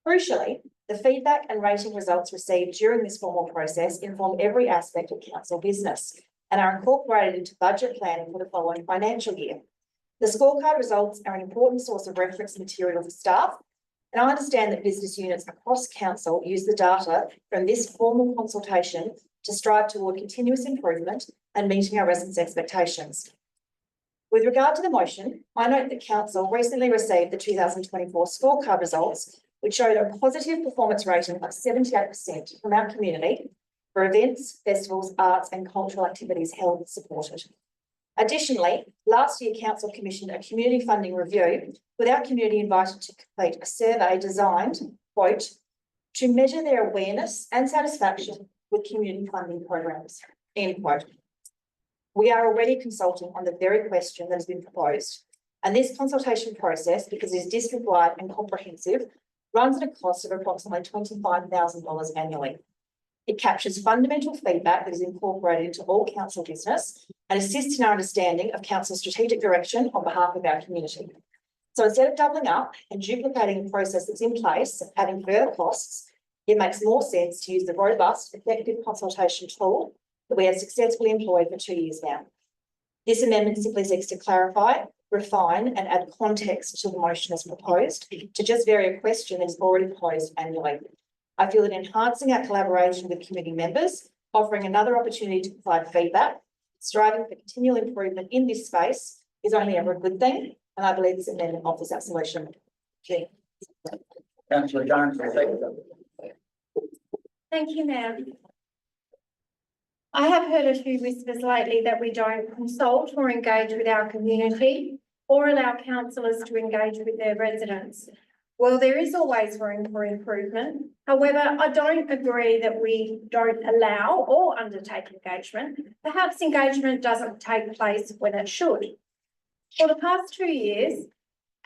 Crucially, the feedback and rating results received during this formal process inform every aspect of council business and are incorporated into budget planning for the following financial year. The scorecard results are an important source of reference material for staff, and I understand that business units across council use the data from this formal consultation to strive toward continuous improvement and meeting our residents' expectations. With regard to the motion, I note that council recently received the 2024 scorecard results, which showed a positive performance rating of 78% from our community for events, festivals, arts and cultural activities held and supported. Additionally, last year council commissioned a community funding review with our community invited to complete a survey designed, quote, to measure their awareness and satisfaction with community funding programs, end quote. We are already consulting on the very question that has been proposed, and this consultation process, because it is district-wide and comprehensive, runs at a cost of approximately $25,000 annually. It captures fundamental feedback that is incorporated into all council business and assists in our understanding of council's strategic direction on behalf of our community. So instead of doubling up and duplicating the process that's in place, adding further costs, it makes more sense to use the robust, effective consultation tool that we have successfully employed for 2 years now. This amendment simply seeks to clarify, refine and add context to the motion as proposed to just vary a question that is already posed annually. I feel that enhancing our collaboration with committee members, offering another opportunity to provide feedback, striving for continual improvement in this space is only ever a good thing, and I believe this amendment offers that solution. Thank you. Councillor Jones, Thank you, Mayor. I have heard a few whispers lately that we don't consult or engage with our community or allow councillors to engage with their residents. Well, there is always room for improvement. However, I don't agree that we don't allow or undertake engagement. Perhaps engagement doesn't take place when it should. For the past 2 years,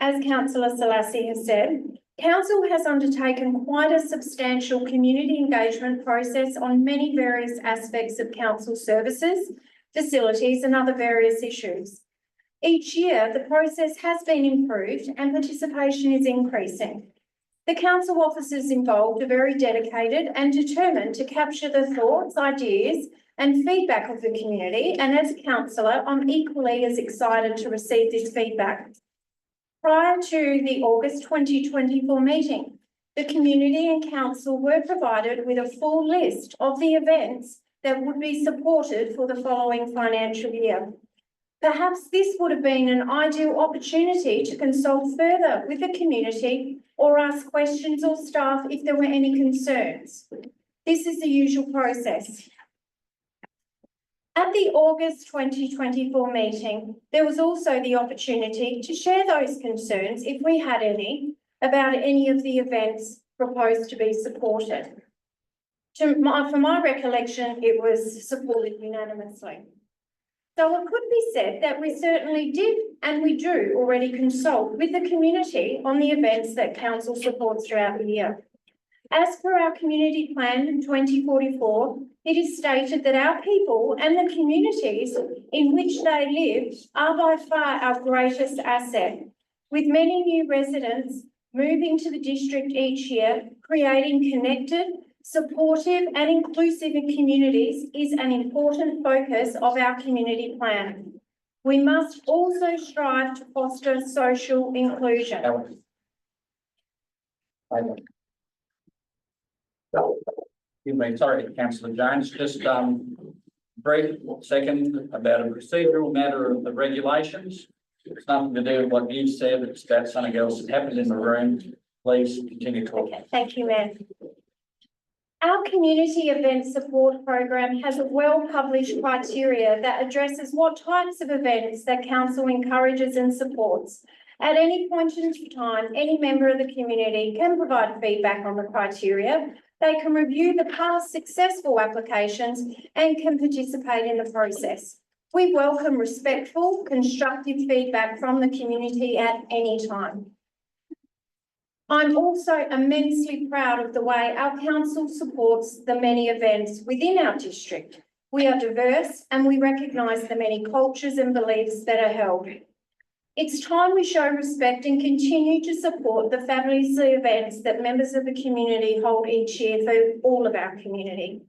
as Councillor Selassie has said, Council has undertaken quite a substantial community engagement process on many various aspects of council services, facilities and other various issues. Each year, the process has been improved and participation is increasing. The council officers involved are very dedicated and determined to capture the thoughts, ideas and feedback of the community, and as a councillor, I'm equally as excited to receive this feedback. Prior to the August 2024 meeting, the community and council were provided with a full list of the events that would be supported for the following financial year. Perhaps this would have been an ideal opportunity to consult further with the community or ask questions or staff if there were any concerns. This is the usual process. At the August 2024 meeting, there was also the opportunity to share those concerns, if we had any, about any of the events proposed to be supported. For my recollection, it was supported unanimously. So it could be said that we certainly did and we do already consult with the community on the events that council supports throughout the year. As per our community plan 2044, it is stated that our people and the communities in which they live are by far our greatest asset, with many new residents moving to the district each year. Creating connected, supportive and inclusive communities is an important focus of our community plan. We must also strive to foster social inclusion. Sorry, Councillor Jones, just brief second about a procedural matter of the regulations. It's nothing to do with what you said, it's about something else that happened in the room. Please continue talking. Okay, thank you, Mayor. Our community event support program has a well-published criteria that addresses what types of events that council encourages and supports. At any point in time, any member of the community can provide feedback on the criteria. They can review the past successful applications and can participate in the process. We welcome respectful, constructive feedback from the community at any time. I'm also immensely proud of the way our council supports the many events within our district. We are diverse and we recognise the many cultures and beliefs that are held. It's time we show respect and continue to support the fabulous events that members of the community hold each year for all of our community.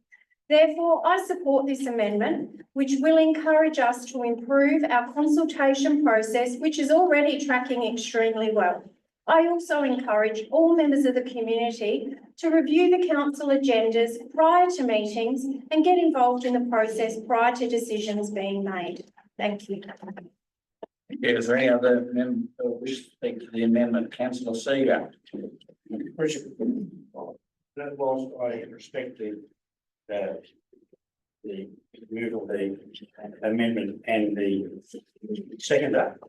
Therefore, I support this amendment, which will encourage us to improve our consultation process, which is already tracking extremely well. I also encourage all members of the community to review the council agendas prior to meetings and get involved in the process prior to decisions being made. Thank you. Is there any other member who wish to speak to the amendment? Councillor Seager. Richard, that was, I respect the move of the amendment and the seconder.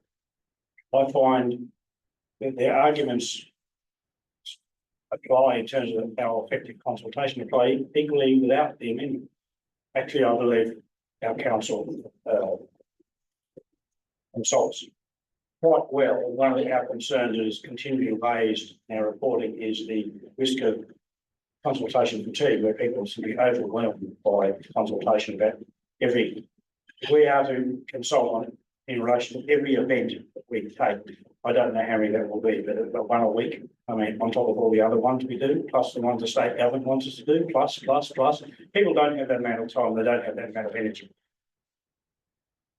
I find that their arguments apply in terms of our effective consultation apply equally without the amendment. Actually, I believe our council consults quite well. One of our concerns that is continually raised in our reporting is the risk of consultation fatigue, where people seem to be overwhelmed by consultation about every. If we are to consult on it in relation to every event that we take, I don't know how many that will be, but one a week. I mean, on top of all the other ones we do, plus the ones the state government wants us to do, plus. People don't have that amount of time, they don't have that amount of energy.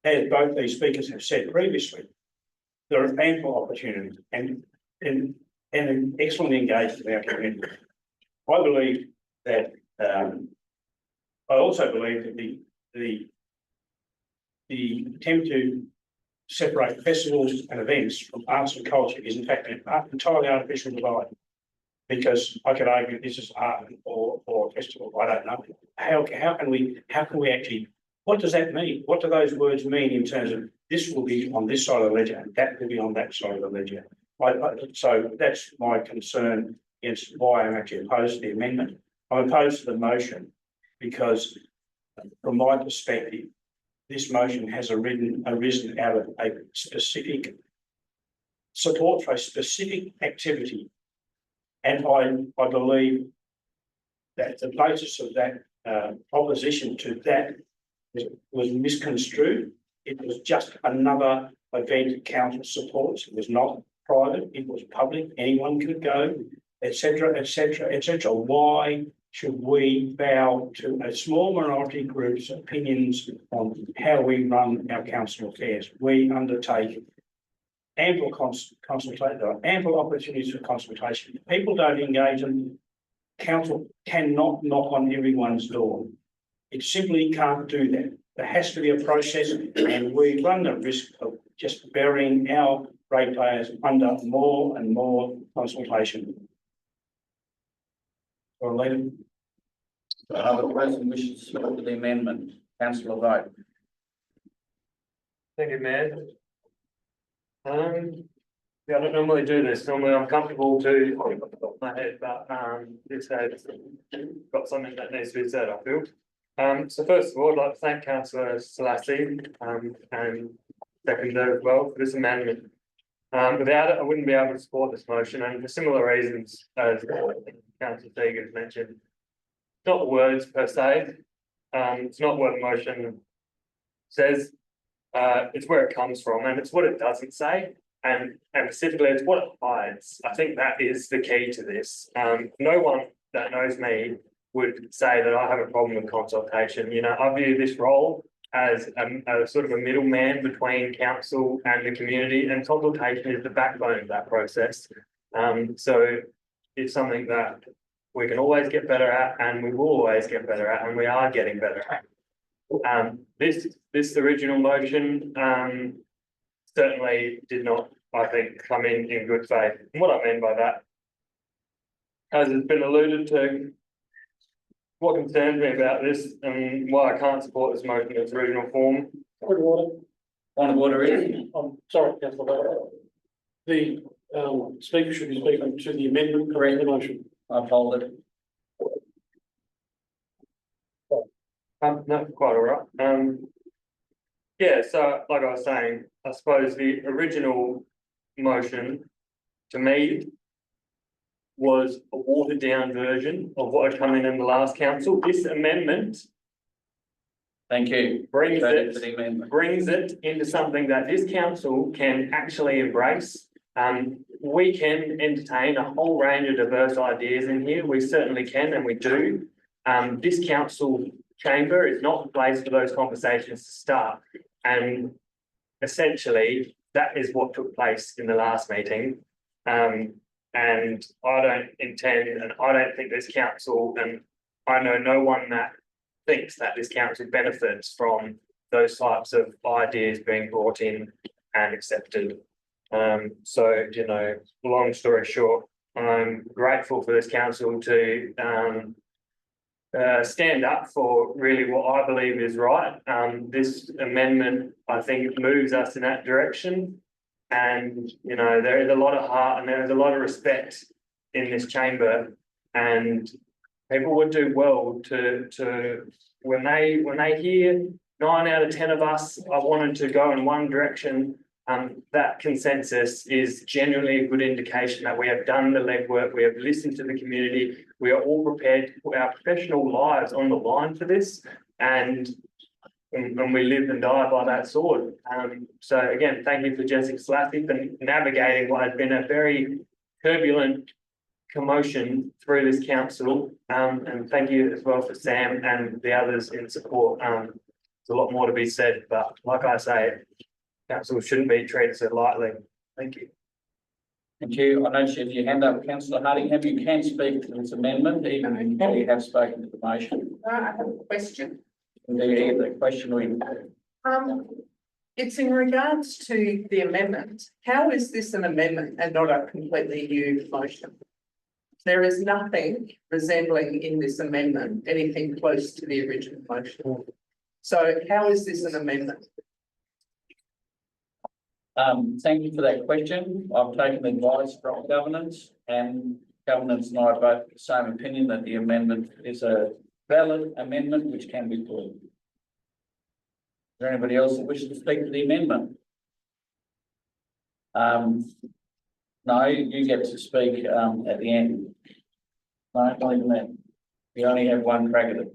As both these speakers have said previously, there are ample opportunities and an excellent engagement with our community. I believe that I also believe that the attempt to separate festivals and events from arts and culture is in fact an entirely artificial divide. Because I could argue this is art or a festival. I don't know. How can we actually? What does that mean? What do those words mean in terms of this will be on this side of the ledger and that will be on that side of the ledger? So that's my concern against why I'm actually opposed to the amendment. I'm opposed to the motion because, from my perspective, this motion has arisen out of a specific support for a specific activity. And I believe that the basis of that opposition to that was misconstrued. It was just another event council supports. It was not private, it was public, anyone could go, etc., etc., etc. Why should we bow to a small minority group's opinions on how we run our council affairs? We undertake ample consultation, ample opportunities for consultation. If people don't engage in council cannot knock on everyone's door. It simply can't do that. There has to be a process, and we run the risk of just burying our ratepayers under more and more consultation. Or later. Another person wishes to support the amendment. Councillor Vogt. Thank you, Mayor. Yeah, I don't normally do this. Normally I'm comfortable to off the top of my head, but this has got something that needs to be said, I feel. So first of all, I'd like to thank Councillor Selassie and seconder as well for this amendment. Without it, I wouldn't be able to support this motion, and for similar reasons as Councillor Seager has mentioned. It's not words per se. It's not what the motion says. It's where it comes from, and it's what it doesn't say, and specifically it's what it hides. I think that is the key to this. No one that knows me would say that I have a problem with consultation. You know, I view this role as a sort of a middleman between council and the community, and consultation is the backbone of that process. So it's something that we can always get better at, and we will always get better at, and we are getting better at. This original motion, certainly did not, I think, come in good faith. And what I mean by that, as has been alluded to, what concerns me about this and why I can't support this motion in its original form. Point of order. Point of order is, I'm sorry, councillor. The speaker should be speaking to the amendment, correct the motion. I've hold it. No, quite all right. Yeah, so like I was saying, I suppose the original motion to me was a watered down version of what had come in the last council. This amendment Thank you. brings Voted for the amendment. it into something that this council can actually embrace. We can entertain a whole range of diverse ideas in here. We certainly can, and we do. This council chamber is not the place for those conversations to start. And essentially, that is what took place in the last meeting. And I don't intend, and I don't think this council, and I know no one that thinks that this council benefits from those types of ideas being brought in and accepted. So, you know, long story short, I'm grateful for this council to stand up for really what I believe is right. This amendment, I think, moves us in that direction. And, you know, there is a lot of heart and there is a lot of respect in this chamber. And people would do well to when they hear 9 out of 10 of us are wanting to go in one direction, that consensus is generally a good indication that we have done the legwork, we have listened to the community, we are all prepared to put our professional lives on the line for this, and we live and die by that sword. So again, thank you for Jessica Slaffy for navigating what has been a very turbulent commotion through this council, and thank you as well for Sam and the others in support. There's a lot more to be said, but like I say, council shouldn't be treated so lightly. Thank you. Thank you. I noticed you have your hand up, councillor Hardingham. You can speak to this amendment, even though you have spoken to the motion. I have a question. Indeed, the question we. It's in regards to the amendment. How is this an amendment and not a completely new motion? There is nothing resembling in this amendment anything close to the original motion. So how is this an amendment? Thank you for that question. I've taken advice from governance, and governance and I are both of the same opinion that the amendment is a valid amendment which can be put. Is there anybody else that wishes to speak to the amendment? No, you get to speak at the end. No, not even that. You only have one crack at it.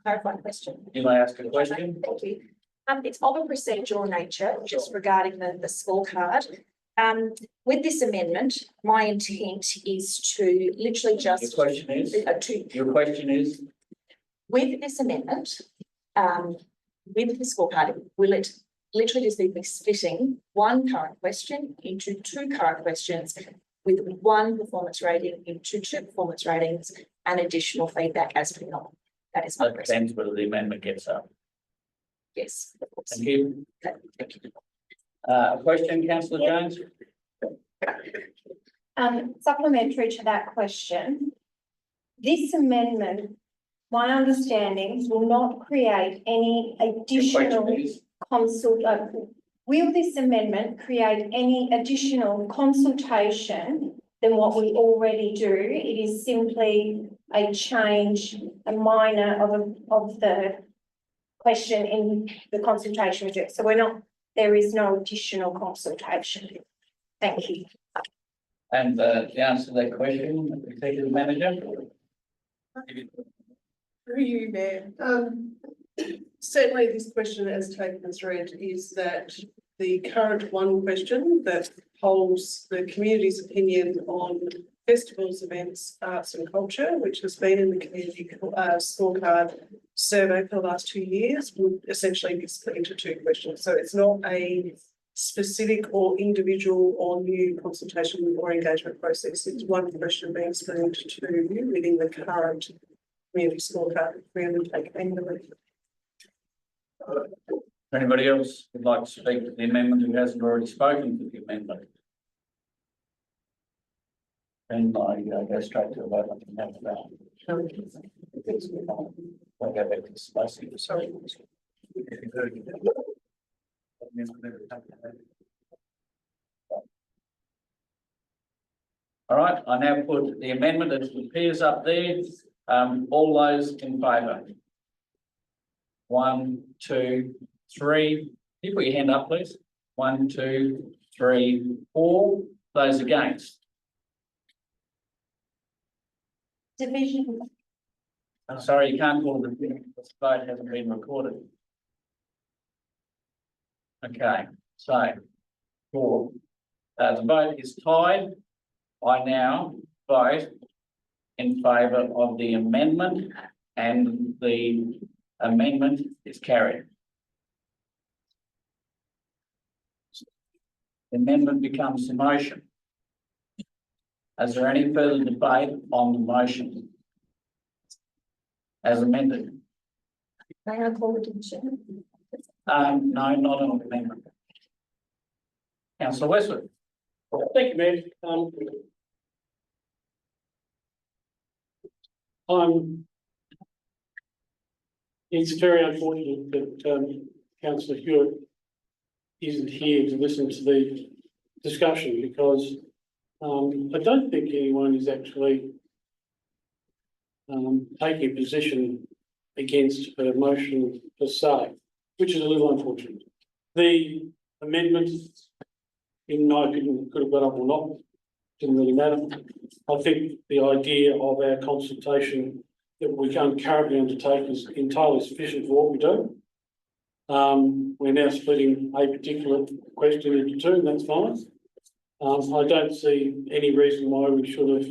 Clarifying question. You may ask a question. Thank you. It's of a procedural nature, just regarding the scorecard. With this amendment, my intent is to literally just. Your question is? Your question is? With this amendment, with the scorecard, will it literally just be splitting one current question into 2 current questions with 1 performance rating into 2 performance ratings and additional feedback as per normal? That is my question. Depends whether the amendment gets up. Yes, of course. Thank you. Okay. A question, councillor Jones? Supplementary to that question, this amendment, my understanding, will not create any additional will this amendment create any additional consultation than what we already do? It is simply a change, a minor of the question in the consultation address. So there is no additional consultation. Thank you. And the answer to that question, Executive Manager? Through you, Mayor. Certainly this question as taken as read is that the current 1 question that holds the community's opinion on festivals, events, arts and culture, which has been in the community scorecard survey for the last 2 years, will essentially be split into 2 questions. So it's not a specific or individual or new consultation or engagement process. It's 1 question being split into 2 within the current community scorecard. We undertake annually. Anybody else would like to speak to the amendment who hasn't already spoken to the amendment? And I go straight to a vote on the matter now. I'll go back to Stacey. Sorry. All right, I now put the amendment as it appears up there. All those in favour? 1, 2, 3. Can you put your hand up, please? 1, 2, 3, 4. Those against? Division. I'm sorry, you can't call the vote hasn't been recorded. Okay, so 4. The vote is tied. I now vote in favour of the amendment, and the amendment is carried. The amendment becomes the motion. Is there any further debate on the motion as amended? May I call the division? No, not on the amendment. Councillor Westwood. Thank you, Mayor. It's very unfortunate that Councillor Hewitt isn't here to listen to the discussion, because I don't think anyone is actually taking a position against her motion per se, which is a little unfortunate. The amendment, in my opinion, could have got up or not, didn't really matter. I think the idea of our consultation that we can currently undertake is entirely sufficient for what we do. We're now splitting a particular question into two, and that's fine. I don't see any reason why we should have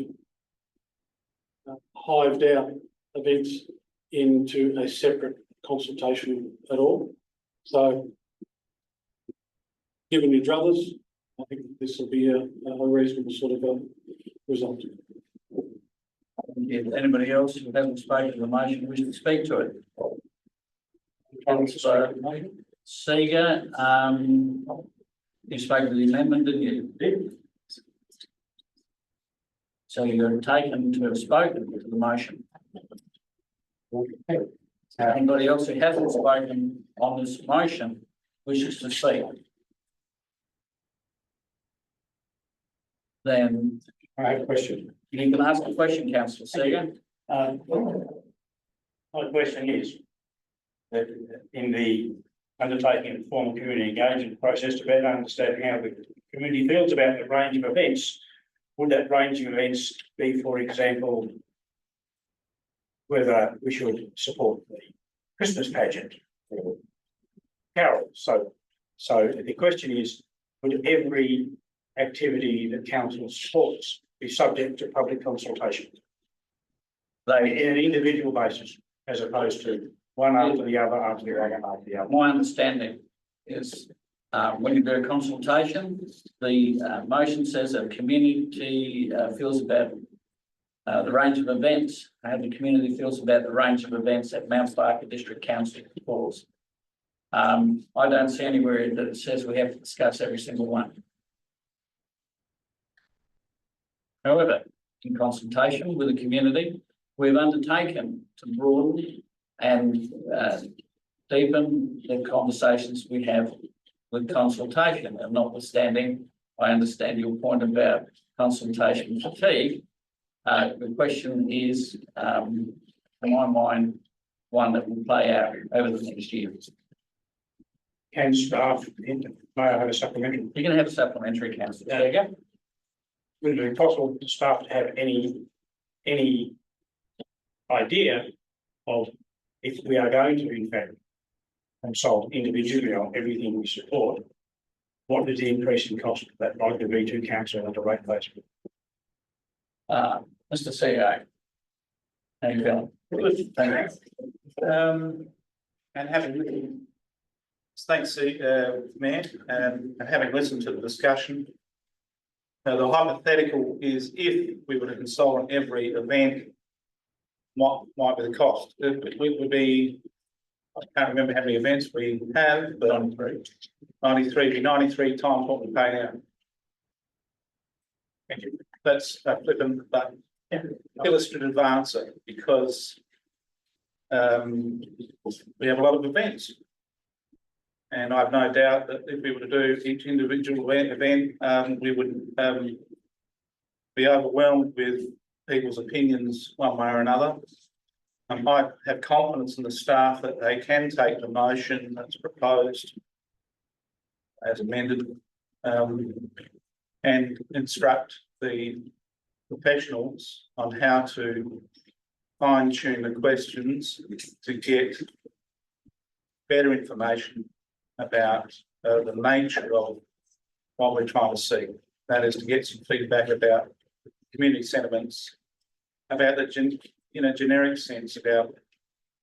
hived out events into a separate consultation at all. So, given your druthers, I think this will be a reasonable sort of a result. If anybody else who hasn't spoken to the motion wishes to speak to it. Councillor Seeger, you spoke to the amendment, didn't you? Did. So you're taken to have spoken to the motion. Anybody else who hasn't spoken on this motion wishes to speak? Then I have a question. you can ask a question, Councillor Seeger. My question is that in the undertaking of formal community engagement process to better understand how the community feels about the range of events, would that range of events be, for example, whether we should support the Christmas pageant or carols? So the question is, would every activity that council supports be subject to public consultation? In an individual basis, as opposed to one after the other, after the other, after the other. My understanding is when you do a consultation, the motion says that community feels about the range of events, how the community feels about the range of events that Mount Barker District Council supports. I don't see anywhere that it says we have to discuss every single one. However, in consultation with the community, we've undertaken to broaden and deepen the conversations we have with consultation. And notwithstanding, I understand your point about consultation fatigue. The question is, in my mind, one that will play out over the next year. Can staff, may I have a supplementary? You can have a supplementary, Councillor Seeger. Would it be possible for staff to have any idea of, if we are going to in fact consult individually on everything we support, what is the increase in cost that likely be to council under rate base? Mr. CEO. How you feeling? Good. Thank you. And having thanks, Mayor, and having listened to the discussion, the hypothetical is if we were to consult on every event, what might be the cost? It would be I can't remember how many events we have, but 93 times what we pay out. Thank you. That's a flippant but illustrative answer because we have a lot of events. And I've no doubt that if we were to do each individual event, we would be overwhelmed with people's opinions one way or another. I have confidence in the staff that they can take the motion that's proposed as amended and instruct the professionals on how to fine tune the questions to get better information about the nature of what we're trying to see. That is to get some feedback about community sentiments, about the generic sense about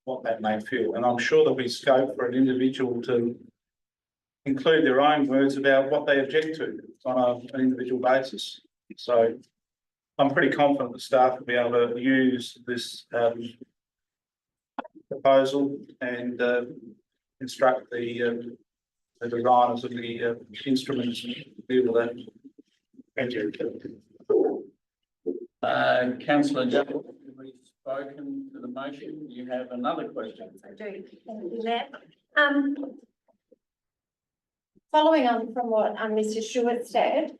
what they may feel. And I'm sure there'll be scope for an individual to include their own words about what they object to on an individual basis. So I'm pretty confident the staff will be able to use this proposal and instruct the designers of the instruments to deal with that. Thank you. Councillor Jones, you've spoken to the motion. You have another question. I do. Thank you, Mayor. Following on from what Mr. Stewart said,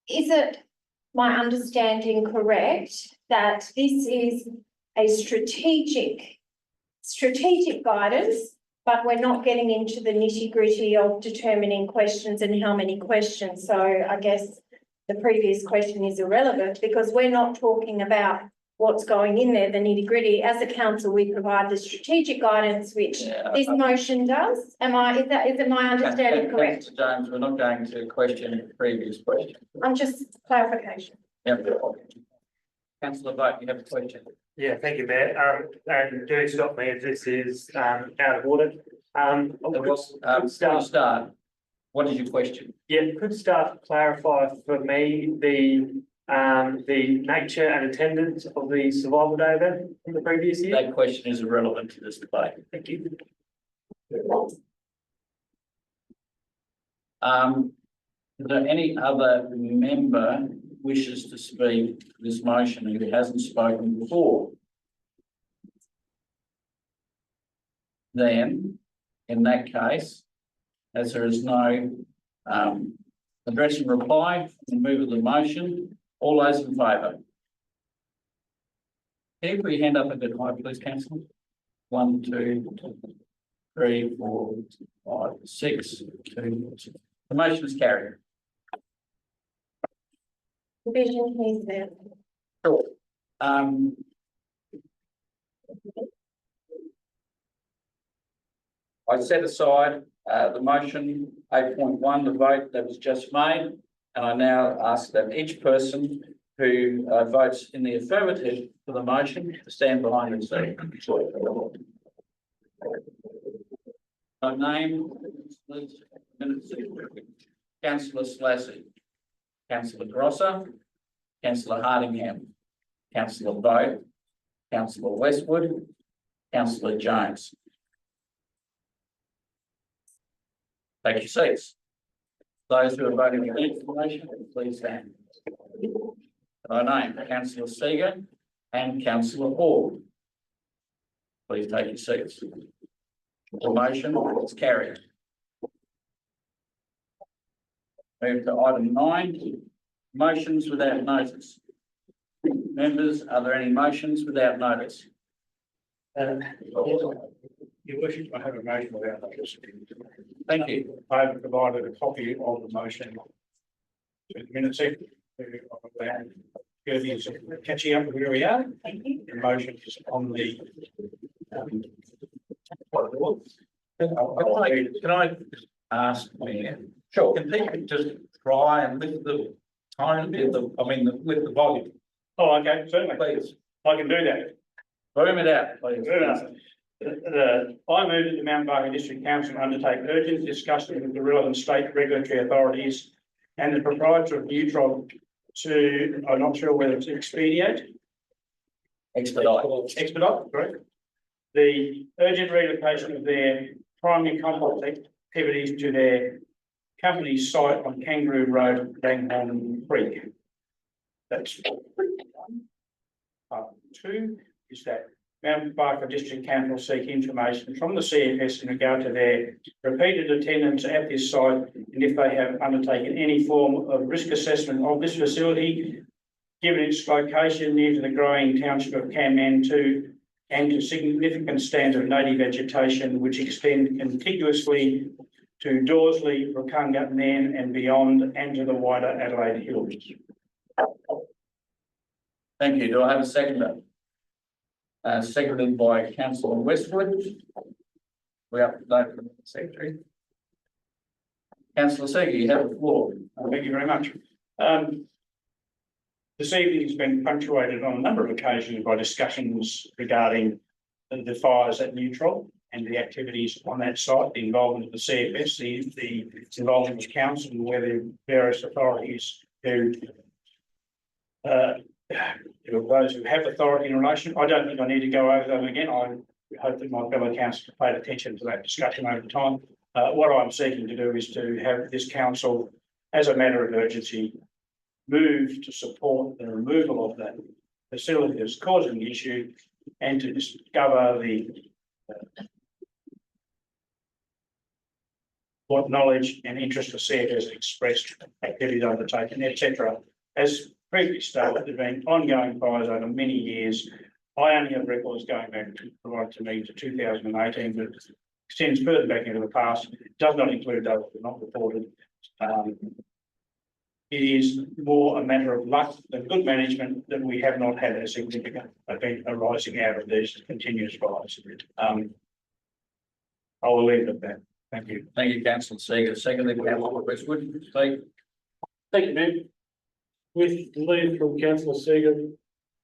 is it my understanding correct that this is a strategic guidance, but we're not getting into the nitty-gritty of determining questions and how many questions? So I guess the previous question is irrelevant because we're not talking about what's going in there, the nitty-gritty. As a council, we provide the strategic guidance, which this motion does. Is it my understanding correct? Councillor Jones, we're not going to question the previous question. I'm just clarification. Yep. Councillor Vogt, you have a question. Yeah, thank you, Mayor. And do stop me if this is out of order. Before you start, what is your question? Yeah, could staff clarify for me the nature and attendance of the survival day event from the previous year? That question is irrelevant to this debate. Thank you. Is there any other member wishes to speak to this motion who hasn't spoken before? Then, in that case, as there is no address and reply, we move to the motion. All those in favour? Can you put your hand up a bit higher, please, councillor? 1, 2, 3, 4, 5, 6, 2. The motion is carried. Division, please, Mayor. Sure. I set aside the motion 8.1, the vote that was just made, and I now ask that each person who votes in the affirmative for the motion to stand behind and say. My name, Councillor Slasey, Councillor Grosser, Councillor Hardingham, Councillor Vogt, Councillor Westwood, Councillor Jones. Take your seats. Those who are voting against the motion, please stand. I name Councillor Seeger and Councillor Hall. Please take your seats. The motion is carried. Move to item 9, motions without notice. Members, are there any motions without notice? Your worship, I have a motion without notice. Thank you. I have provided a copy of the motion to the minute secretary. Is catching up with where we are. Thank you. The motion is on the. Can I ask, Mayor? Sure. Can people just try and lift the tone, lift the volume? Oh, okay, certainly. Please. I can do that. Room it out, please. I move that the Mount Barker District Council undertake urgent discussion with the relevant state regulatory authorities and the proprietor of Neutron to, I'm not sure whether it's expedite, Expedite. correct, the urgent relocation of their primary complex activities to their company site on Kangaroo Road, Langhorne Creek. That's part 2 is that Mount Barker District Council seek information from the CFS in regard to their repeated attendance at this site and if they have undertaken any form of risk assessment of this facility, given its location near to the growing township of Kanmantoo and to significant stands of native vegetation which extend contiguously to Dorsley, Rukunga, Nairn and beyond and to the wider Adelaide Hills. Thank you. Do I have a seconder? Seconded by Councillor Westwood. We up to date with the secretary. Councillor Seeger, you have the floor. Thank you very much. This evening has been punctuated on a number of occasions by discussions regarding the fires at Neutral and the activities on that site, the involvement of the CFS, the involvement of council and where the various authorities who those who have authority in relation. I don't think I need to go over them again. I hope that my fellow councillors paid attention to that discussion over time. What I'm seeking to do is to have this council, as a matter of urgency, move to support the removal of that facility that's causing the issue and to discover the what knowledge and interest the CFS expressed, activities undertaken, etc. As previously stated, there have been ongoing fires over many years. I only have records going back to provide to me to 2018, but extends further back into the past. It does not include those that are not reported. It is more a matter of luck than good management that we have not had a significant event arising out of these continuous fires. I will leave it at that. Thank you. Thank you, Councillor Seeger. Seconded by Councillor Westwood. Speak. Thank you, Mayor. With leave from Councillor Seeger,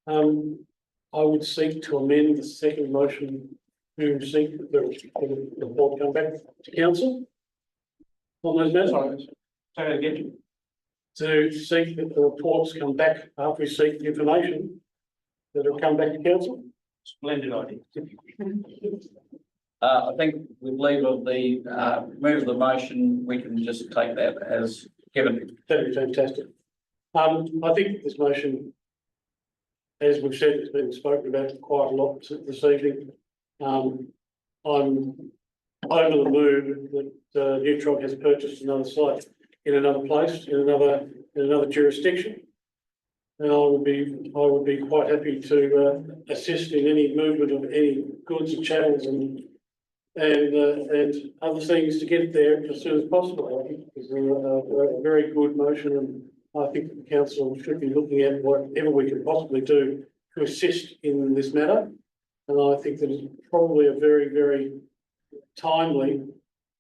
I would seek to amend the second motion to seek the report come back to council on those matters. Say that again. To seek that the reports come back after we seek the information that will come back to council. Splendid idea. I think with leave of the move of the motion, we can just take that as given. That'd be fantastic. I think this motion, as we've said, it's been spoken about quite a lot this evening. I'm over the moon that Neutron has purchased another site in another place, in another jurisdiction. And I would be quite happy to assist in any movement of any goods and chattels and other things to get it there as soon as possible. I think it's a very good motion, and I think the council should be looking at whatever we can possibly do to assist in this matter. And I think that it's probably a very, very timely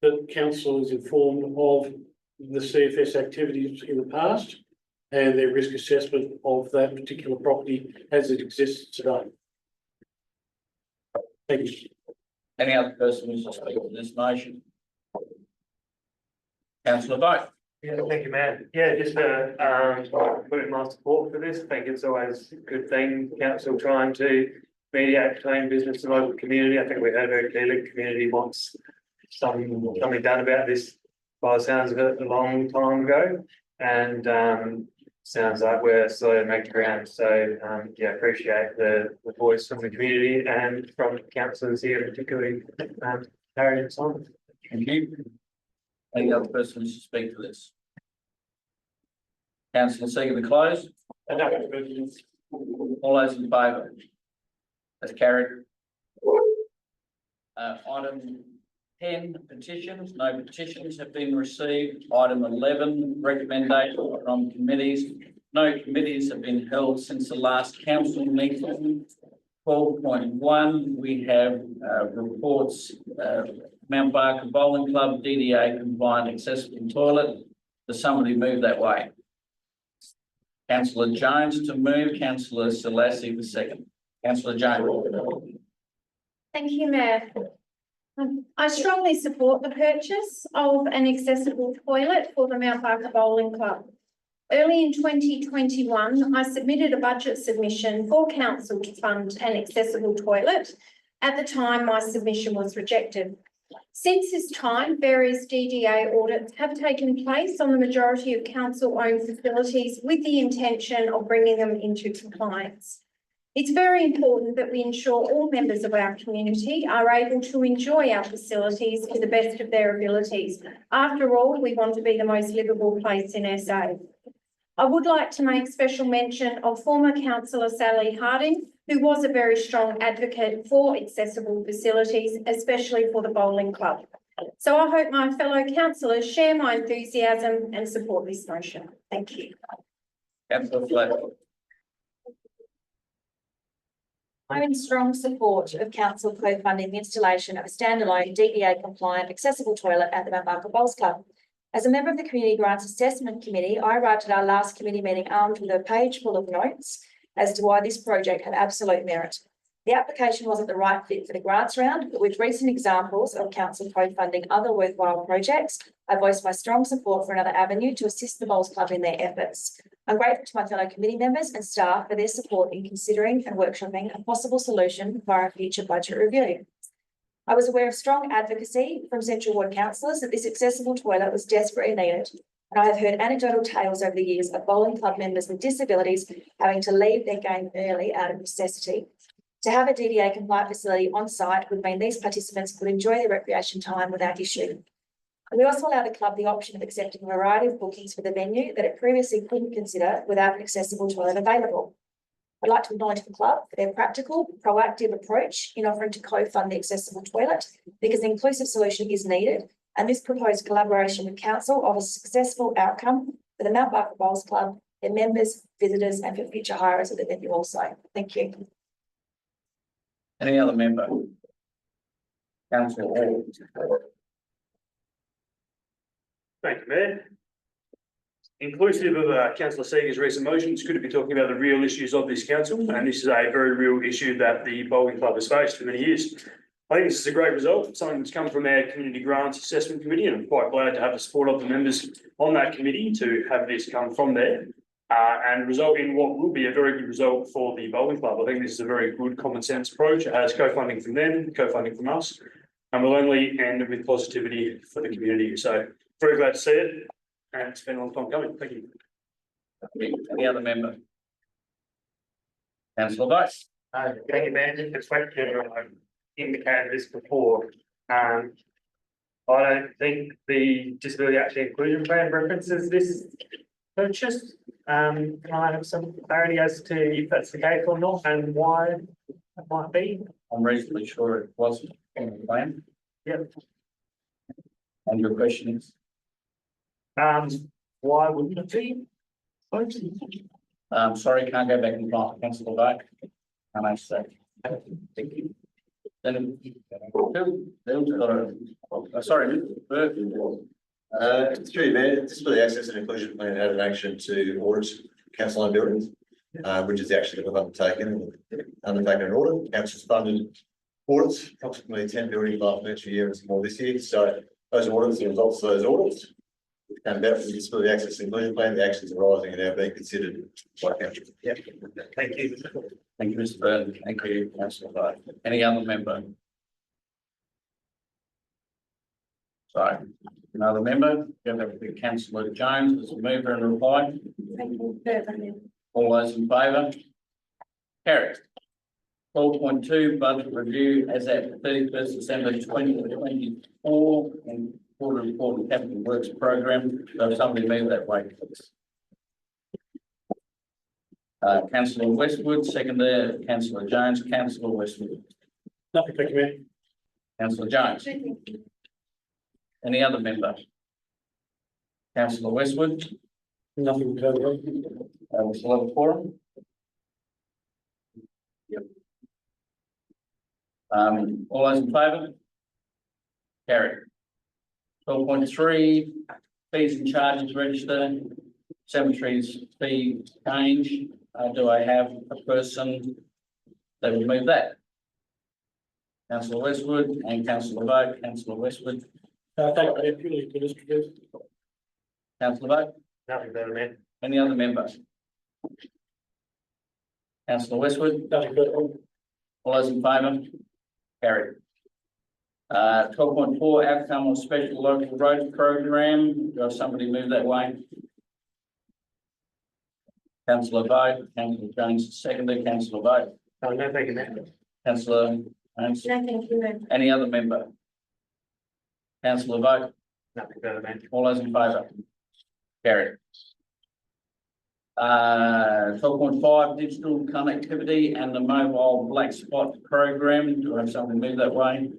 that council is informed of the CFS activities in the past and their risk assessment of that particular property as it exists today. Thank you. Any other person who's to speak to this motion? Councillor Vogt. Yeah, thank you, Matt. Yeah, just put in my support for this. I think it's always a good thing, council trying to mediate between business and local community. I think we heard very clearly the community wants something done about this by the sounds of it a long time ago. And sounds like we're slowly making ground. So yeah, appreciate the voice from the community and from councillors here, particularly Harry and Simon. Thank you. Any other persons to speak to this? Councillor Seeger to close. All those in favour? That's carried. Item 10, petitions. No petitions have been received. Item 11, recommendation from committees. No committees have been held since the last council meeting. 12.1, we have reports, Mount Barker Bowling Club, DDA compliant accessible toilet. Does somebody move that way? Councillor Jones to move, Councillor Selassie the second. Councillor Jones. Thank you, Mayor. I strongly support the purchase of an accessible toilet for the Mount Barker Bowling Club. Early in 2021, I submitted a budget submission for council to fund an accessible toilet At the time, my submission was rejected. Since this time, various DDA audits have taken place on the majority of council-owned facilities with the intention of bringing them into compliance. It's very important that we ensure all members of our community are able to enjoy our facilities to the best of their abilities. After all, we want to be the most livable place in SA. I would like to make special mention of former councillor Sally Harding, who was a very strong advocate for accessible facilities, especially for the bowling club. So I hope my fellow councillors share my enthusiasm and support this motion. Thank you. Councillor Flack. I'm in strong support of council co-funding the installation of a standalone DEA compliant accessible toilet at the Mount Barker Bowls Club. As a member of the Community Grants Assessment Committee, I arrived at our last committee meeting armed with a page full of notes as to why this project had absolute merit. The application wasn't the right fit for the grants round, but with recent examples of council co-funding other worthwhile projects, I voiced my strong support for another avenue to assist the Bowls Club in their efforts. I'm grateful to my fellow committee members and staff for their support in considering and workshopping a possible solution via a future budget review. I was aware of strong advocacy from Central Ward councillors that this accessible toilet was desperately needed, and I have heard anecdotal tales over the years of bowling club members with disabilities having to leave their game early out of necessity. To have a DDA compliant facility on site would mean these participants could enjoy their recreation time without issue. We also allow the club the option of accepting a variety of bookings for the venue that it previously couldn't consider without an accessible toilet available. I'd like to acknowledge the club for their practical, proactive approach in offering to co-fund the accessible toilet, because an inclusive solution is needed, and this proposed collaboration with council offers a successful outcome for the Mount Barker Bowls Club, their members, visitors, and for future hirers of the venue also. Thank you. Any other member? Councillor Hall. Thank you, Mayor. Inclusive of Councillor Seeger's recent motion, it's good to be talking about the real issues of this council, and this is a very real issue that the bowling club has faced for many years. I think this is a great result, something that's come from our Community Grants Assessment Committee, and I'm quite glad to have the support of the members on that committee to have this come from there and result in what will be a very good result for the bowling club. I think this is a very good common sense approach. It has co-funding from them, co-funding from us, and will only end with positivity for the community. So very glad to see it, and it's been a long time coming. Thank you. Any other member? Councillor Vice. Thank you, Mayor. Just a question, I've indicated this before. I don't think the disability actually inclusion plan references this purchase. Can I have some clarity as to if that's the case or not, and why it might be? I'm reasonably sure it wasn't on the plan. Yep. And your question is? Why wouldn't it be? Sorry, can't go back and find Councillor Vote. Can I say? Thank you. Then, sorry, through you, Mayor, Disability Access and Inclusion Plan had an action to audit council-owned buildings, which is the action that we've undertaken an audit. Council's funded audits, approximately 10 buildings last financial year and some more this year. So those audits, the results of those audits came about from the Disability Access and Inclusion Plan. The actions arising are now being considered by council. Yeah. Thank you. Thank you, Mr. Byrne. Thank you, Councillor Vote. Any other member? Sorry, another member, give that to Councillor Jones as a mover and reply. All those in favour? Carried. 12.2 budget review as at 31st December 2024 and quarter report and capital works program. So somebody move that way, please. Councillor Westwood, second there, Councillor Jones, Councillor Westwood. Nothing, thank you, Mayor. Councillor Jones. Any other member? Councillor Westwood. Nothing further. We still have a forum. Yep. All those in favour? Carried. 12.3 fees and charges register. Cemeteries fee change. Do I have a person that will move that? Councillor Westwood and Councillor Vote. Councillor Westwood. Thank you, Mayor. Purely to distribute. Councillor Vote. Nothing further, Mayor. Any other members? Councillor Westwood. Nothing further. All those in favour? Carried. 12.4 outcome of special local roads program. Do I have somebody move that way? Councillor Vogt, Councillor Jones, seconded, Councillor Vogt. Oh, no, thank you, Mayor. Councillor Jones, No, thank you, Mayor. any other member? Councillor Vogt, Nothing further, Mayor. all those in favour? Carried. 12.5 digital connectivity and the mobile black spot program. Do I have someone move that way?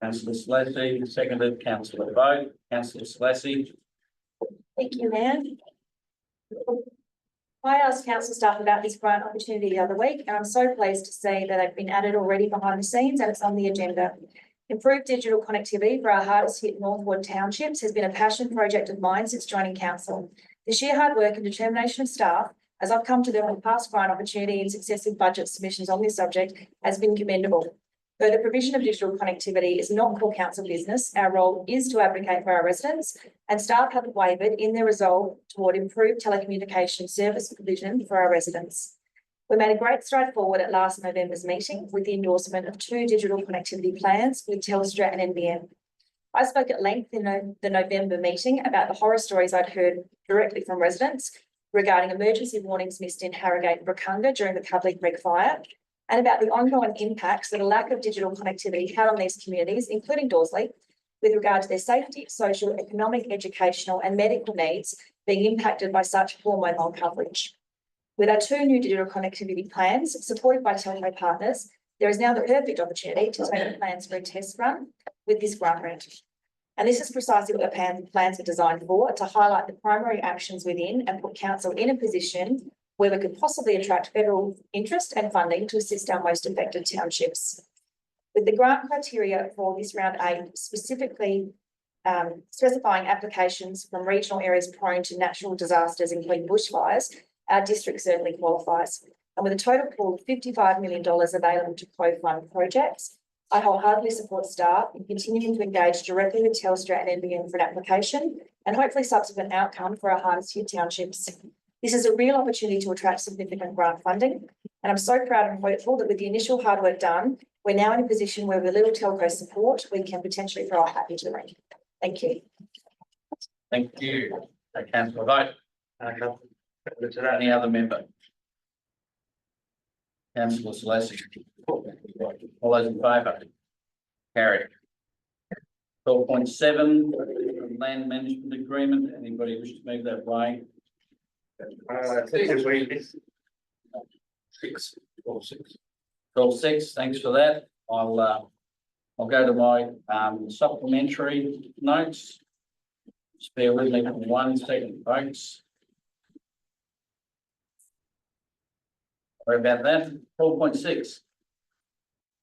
Councillor Slassy, seconded, Councillor Vogt, Councillor Slassy. Thank you, Mayor. I asked council staff about this grant opportunity the other week, and I'm so pleased to see that they've been added already behind the scenes and it's on the agenda. Improved digital connectivity for our hardest hit northward townships has been a passion project of mine since joining council. The sheer hard work and determination of staff, as I've come to learn with past grant opportunity and successive budget submissions on this subject, has been commendable. Though the provision of digital connectivity is not core council business, our role is to advocate for our residents, and staff have wavered in their resolve toward improved telecommunication service provision for our residents. We made a great stride forward at last November's meeting with the endorsement of 2 digital connectivity plans with Telstra and NBN. I spoke at length in the November meeting about the horror stories I'd heard directly from residents regarding emergency warnings missed in Harrogate and Bracunga during the Cubly Creek fire, and about the ongoing impacts that a lack of digital connectivity had on these communities, including Dorsley, with regard to their safety, social, economic, educational and medical needs being impacted by such poor mobile coverage. With our 2 new digital connectivity plans, supported by telco partners, there is now the perfect opportunity to take the plans for a test run with this grant. And this is precisely what the plans are designed for, to highlight the primary actions within and put council in a position where we could possibly attract federal interest and funding to assist our most affected townships. With the grant criteria for this round 8 specifically specifying applications from regional areas prone to natural disasters, including bushfires, our district certainly qualifies. And with a total pool of $55 million available to co-fund projects, I wholeheartedly support staff in continuing to engage directly with Telstra and NBN for an application and hopefully subsequent outcome for our hardest hit townships. This is a real opportunity to attract significant grant funding, and I'm so proud and hopeful that with the initial hard work done, we're now in a position where with a little telco support, we can potentially throw our hat into the ring. Thank you. Thank you. Councillor Vogt. Any other member? Councillor Slassy. All those in favour? Carried. 12.7 land management agreement. Anybody wish to move that way? 12.6. Thanks for that. I'll go to my supplementary notes. Just bear with me for 1 second, folks. Sorry about that. 12.6.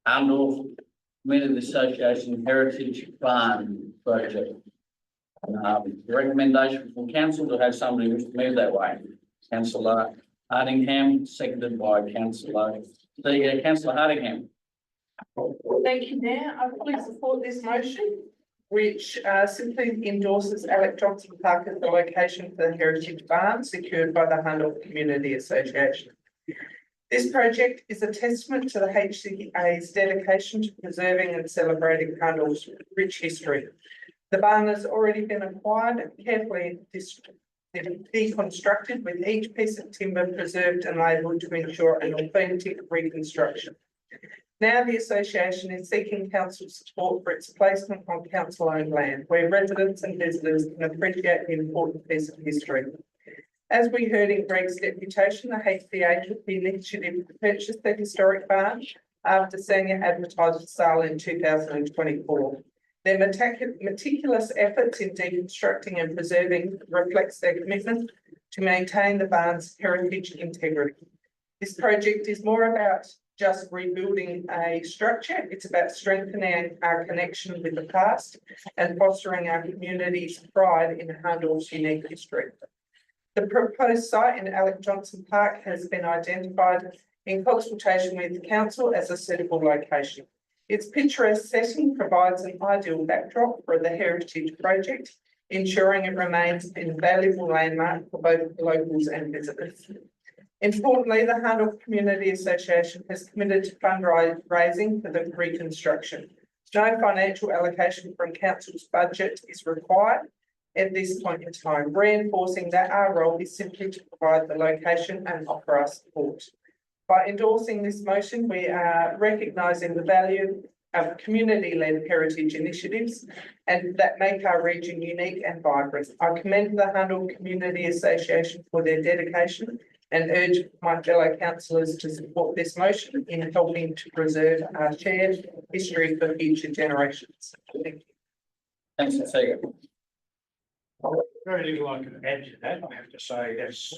Arndorf Community Association Heritage Barn Project. Recommendation from council to have somebody wish to move that way. Councillor Hardingham, seconded by Councillor Hardingham. Thank you, Mayor. I fully support this motion, which simply endorses Alec Johnson Park as the location for the Heritage Barn secured by the Arndorf Community Association. This project is a testament to the HCA's dedication to preserving and celebrating Arndorf's rich history. The barn has already been acquired and carefully deconstructed, with each piece of timber preserved and labelled to ensure an authentic reconstruction. Now the association is seeking council support for its placement on council-owned land, where residents and visitors can appreciate the important piece of history. As we heard in Greg's deputation, the HCA took the initiative to purchase the historic barn after seeing it advertised for sale in 2024. Their meticulous efforts in deconstructing and preserving reflects their commitment to maintain the barn's heritage integrity. This project is more about just rebuilding a structure. It's about strengthening our connection with the past and fostering our community's pride in Arndorf's unique history. The proposed site in Alec Johnson Park has been identified in consultation with the council as a suitable location. Its picturesque setting provides an ideal backdrop for the heritage project, ensuring it remains an invaluable landmark for both locals and visitors. Importantly, the Hahndorf Community Association has committed to fundraising for the reconstruction. No financial allocation from council's budget is required at this point in time, reinforcing that our role is simply to provide the location and offer our support. By endorsing this motion, we are recognising the value of community-led heritage initiatives and that make our region unique and vibrant. I commend the Hahndorf Community Association for their dedication and urge my fellow councillors to support this motion in helping to preserve our shared history for future generations. Thank you. Thanks, Cecilia. Very little I can add to that. I have to say, as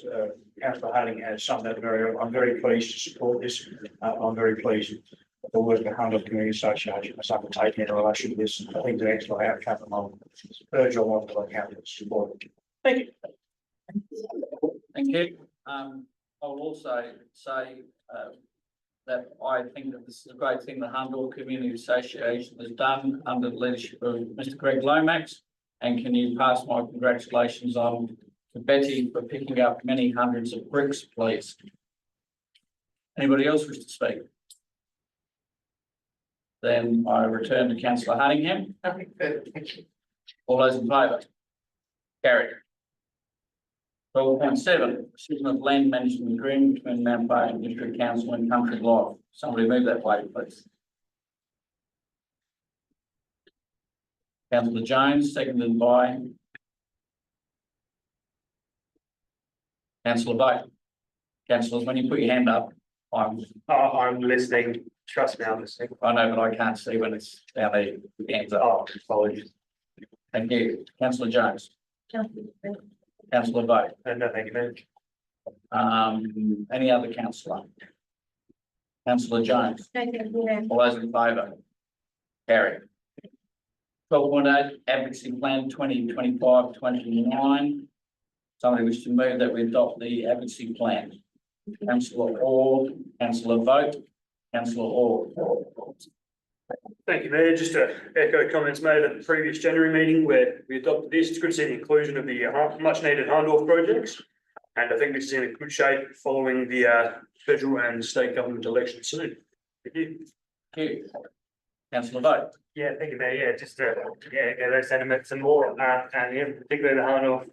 councillor Harding has summed that I'm very pleased to support this. I'm very pleased with the work the Hahndorf Community Association has undertaken in relation to this. I think the excellent outcome, and I'll urge all my fellow councillors to support it. Thank you. Thank you. I'll also say that I think that this is a great thing the Hahndorf Community Association has done under the leadership of Mr. Greg Lomax. And can you pass my congratulations on to Betty for picking up many hundreds of bricks, please? Anybody else wish to speak? Then I return to councillor Hardingham. Nothing further. Thank you. All those in favour? Carried. 12.7, decision of land management agreement between Mount Barton District Council and Country Life. Somebody move that way, please. Councillor Jones, seconded by Councillor Boat. Councillors, when you put your hand up, I'm listening. Trust me, I'm listening. I know, but I can't see when it's down there. The hands up. Oh, apologies. Thank you. Councillor Jones. Councillor Boat. No, thank you, ma'am. Any other councillor? Councillor Jones. All those in favour? Carried. 12.8, advocacy plan 2025-29. Somebody wish to move that we adopt the advocacy plan? Councillor Orr, Councillor Vogt, Councillor Orr. Thank you, Mayor. Just to echo comments made at the previous January meeting where we adopted this, it's good to see the inclusion of the much needed Hahndorf projects. And I think this is in a good shape following the federal and state government elections soon. Thank you. Thank you. Councillor Vogt. Yeah, thank you, Mayor. Yeah, just to echo those sentiments and more, and in particular the Hahndorf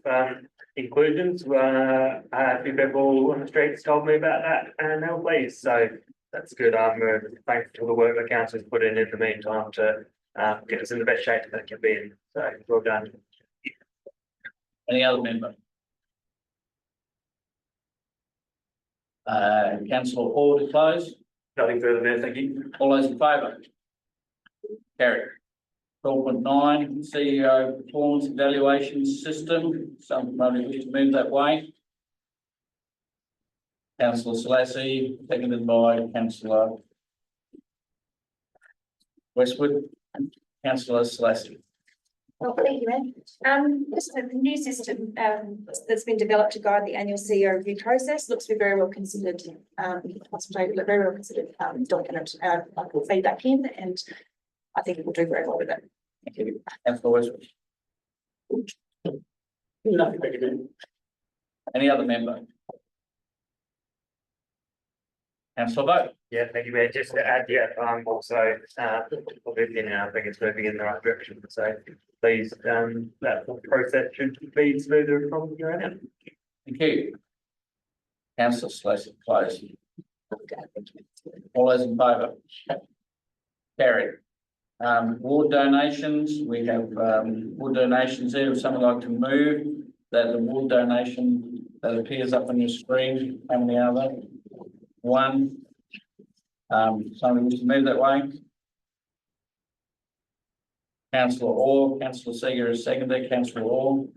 inclusions. A few people on the streets told me about that, and they were pleased. So that's good. I'm thankful for the work the council's put in the meantime to get us in the best shape that it can be in. So well done. Any other member? Councillor Orr to close. Nothing further, Mayor. Thank you. All those in favour? Carried. 12.9, CEO performance evaluation system. Somebody wish to move that way? Councillor Selassie, seconded by Councillor Westwood. Councillor Selassie. Well, thank you, Mayor. This is a new system that's been developed to guide the annual CEO review process. Looks to be very well considered, very well considered document. I will feed back in, and I think it will do very well with it. Thank you. Councillor Westwood. Nothing, thank you, Mayor. Any other member? Councillor Vogt. Yeah, thank you, Mayor. Just to add, yeah, I'm also I think it's moving in the right direction. So please, that process should be smoother from here on out. Thank you. Councillor Selassie, close. All those in favour? Carried. Ward donations, we have ward donations there. If someone like to move that the ward donation that appears up on your screen, how many are there? One. Someone wish to move that way? Councillor Orr, Councillor Seeger is seconded. Councillor Orr.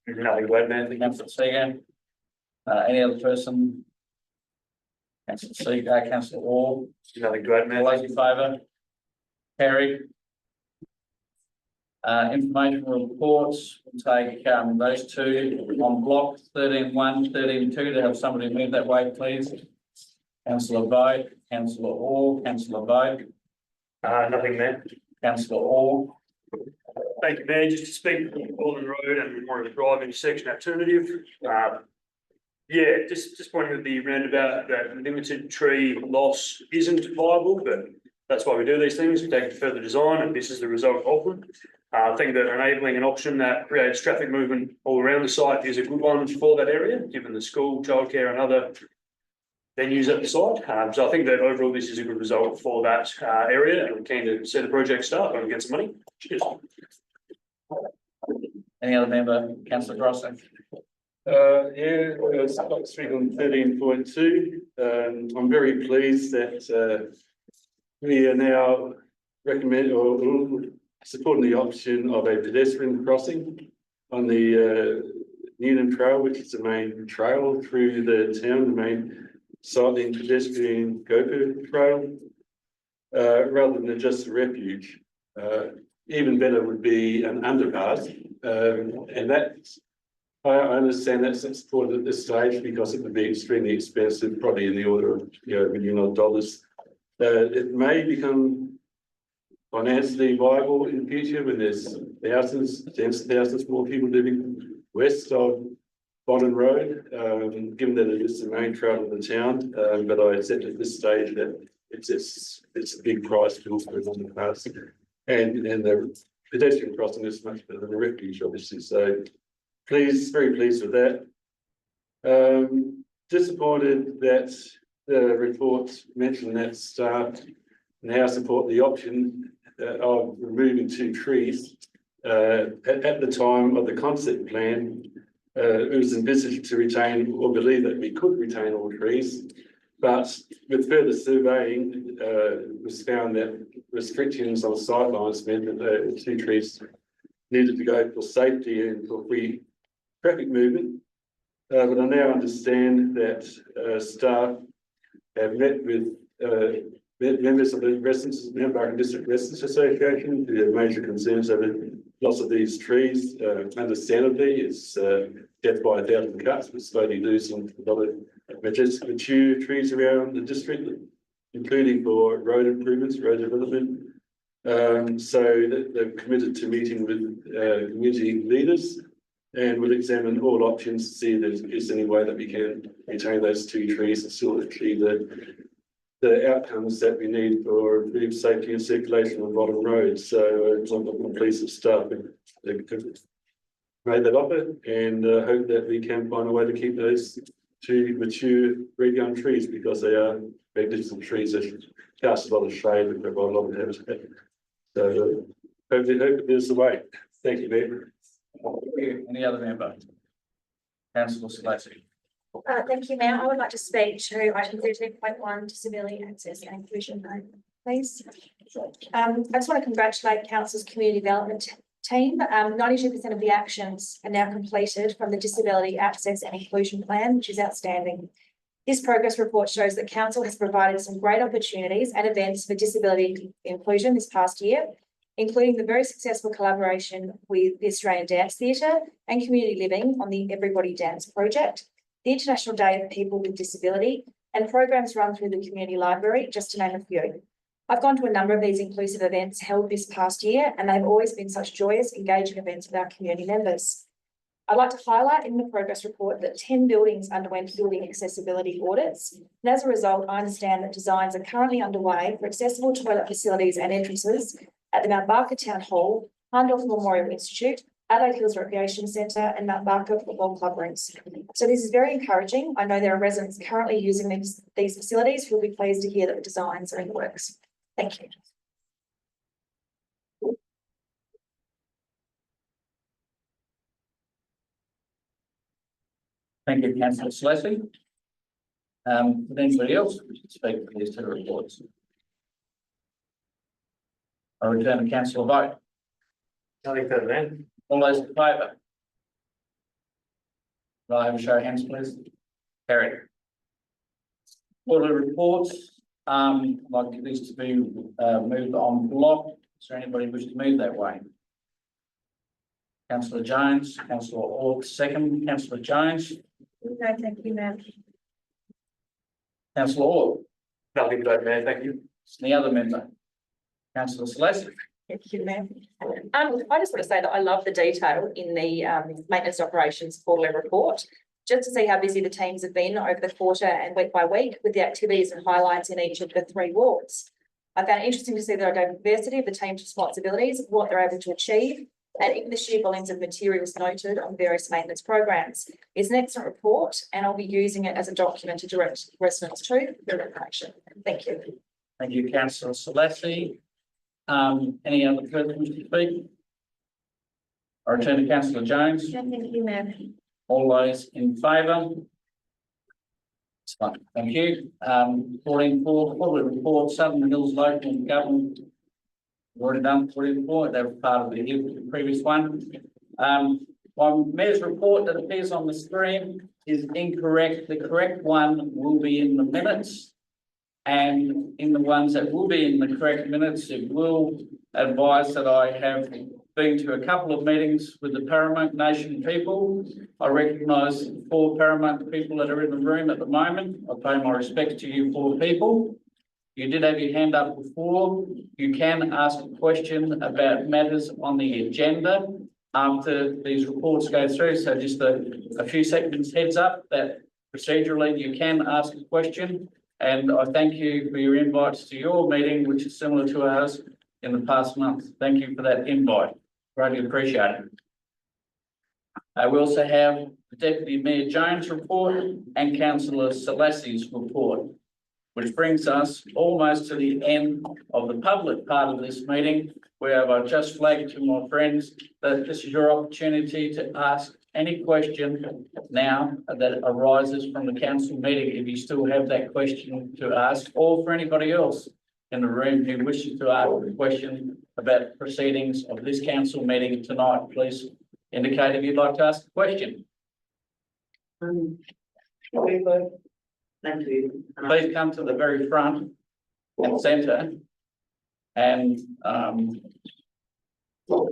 Nothing to add, Mayor. Councillor Seeger. Any other person? Councillor Seeger, Councillor Orr. Nothing to add, Mayor. All those in favour? Carried. Information reports, we'll take those two on block 13.1, 13.2 to have somebody move that way, please. Councillor Vogt, Councillor Orr, Councillor Vogt. Nothing, Mayor. Councillor Orr. Thank you, Mayor. Just to speak to Alden Road and Memorial Drive intersection alternative. Yeah, just pointing at the roundabout, that limited tree loss isn't viable, but that's why we do these things. We take it to further design, and this is the result of them. I think that enabling an option that creates traffic movement all around the site is a good one for that area, given the school, childcare and other venues at the site. So I think that overall this is a good result for that area, and I'm keen to see the project start and get some money. Cheers. Any other member, councillor Crossing? It's like 13.2. I'm very pleased that we are now recommend or supporting the option of a pedestrian crossing on the Newnham Trail, which is the main trail through the town, the main cycling pedestrian go-to trail, rather than just a refuge. Even better would be an underpass, and that's. I understand that's supported at this stage because it would be extremely expensive, probably in the order of $1 million. It may become financially viable in the future when there's thousands more people living west of Bodden Road, given that it is the main trail of the town. But I accept at this stage that it's a big price bill for it on the pass, and the pedestrian crossing is much better than a refuge, obviously. So. Very pleased with that. Disappointed that the report mentioned that staff now support the option of removing 2 trees. At the time of the concept plan, it was envisaged to retain or believe that we could retain all trees. But with further surveying, it was found that restrictions on sidelines meant that the 2 trees needed to go for safety and for free traffic movement, but I now understand that staff have met with members of the Mount District Residents Association who have major concerns over loss of these trees. Understandably, it's death by 1,000 cuts. We're slowly losing a lot of mature trees around the district, including for road improvements, road development. So they've committed to meeting with community leaders, and we'll examine all options to see if there's any way that we can retain those 2 trees and still achieve the outcomes that we need for improved safety and circulation on Bodden Road. So I'm pleased that staff made that offer, and hope that we can find a way to keep those 2 mature red gum trees, because they are magnificent trees that cast a lot of shade and provide a lot of habitat. So hopefully there's the way. Thank you, Mayor. Any other member? Councillor Slattery. Thank you, Mayor. I would like to speak to item 13.1, disability access and inclusion, please. I just want to congratulate Council's community development team. 92% of the actions are now completed from the disability access and inclusion plan, which is outstanding. This progress report shows that Council has provided some great opportunities and events for disability inclusion this past year, including the very successful collaboration with the Australian Dance Theatre and Community Living on the Everybody Dance project, the International Day of People with Disability, and programs run through the Community Library, just to name a few. I've gone to a number of these inclusive events held this past year, and they've always been such joyous, engaging events with our community members. I'd like to highlight in the progress report that 10 buildings underwent building accessibility audits. And as a result, I understand that designs are currently underway for accessible toilet facilities and entrances at the Mount Barker Town Hall, Hahndorf Memorial Institute, Adelaide Hills Recreation Centre and Mount Barker Football Club rooms. So this is very encouraging. I know there are residents currently using these facilities who will be pleased to hear that the designs are in the works. Thank you. Thank you, Councillor Slattery. Would anybody else wish to speak for these 2 reports? I return to council vote. Nothing further, man. All those in favour? Will I have a show of hands, please? Carried. Quarterly reports, I'd like these to be moved on block. Is there anybody wish to move that way? Councillor Jones, Councillor Orr, second. Councillor Jones. No, thank you, ma'am. Councillor Orr. Nothing further, man. Thank you. Any other member? Councillor Slattery. Thank you, ma'am. I just want to say that I love the detail in the maintenance operations quarterly report. just to see how busy the teams have been over the quarter and week by week with the activities and highlights in each of the 3 wards. I found it interesting to see the diversity of the team's responsibilities, what they're able to achieve, and even the sheer volumes of materials noted on various maintenance programs. It's an excellent report, and I'll be using it as a document to direct residents to the information. Thank you. Thank you, councillor Selassie. Any other persons to speak? I return to councillor Jones. Thank you, Mayor. All those in favour? It's fine, thank you. 14.4, quarterly report, Southern Hills Local Government. We've already done 14.4, they were part of the previous one. My mayor's report that appears on the screen is incorrect. The correct one will be in the minutes. And in the ones that will be in the correct minutes, it will advise that I have been to a couple of meetings with the Paramount Nation people. I recognise 4 Paramount people that are in the room at the moment. I pay my respects to you 4 people. You did have your hand up before. You can ask a question about matters on the agenda after these reports go through. So just a few seconds heads up that procedurally you can ask a question. And I thank you for your invites to your meeting, which is similar to ours in the past month. Thank you for that invite. Greatly appreciate it. We also have the Deputy Mayor Jones report and Councillor Selassie's report, which brings us almost to the end of the public part of this meeting, where I've just flagged to my friends that this is your opportunity to ask any question now that arises from the council meeting, if you still have that question to ask, or for anybody else in the room who wishes to ask a question about proceedings of this council meeting tonight, please indicate if you'd like to ask a question. Thank you. Please come to the very front and centre, and we're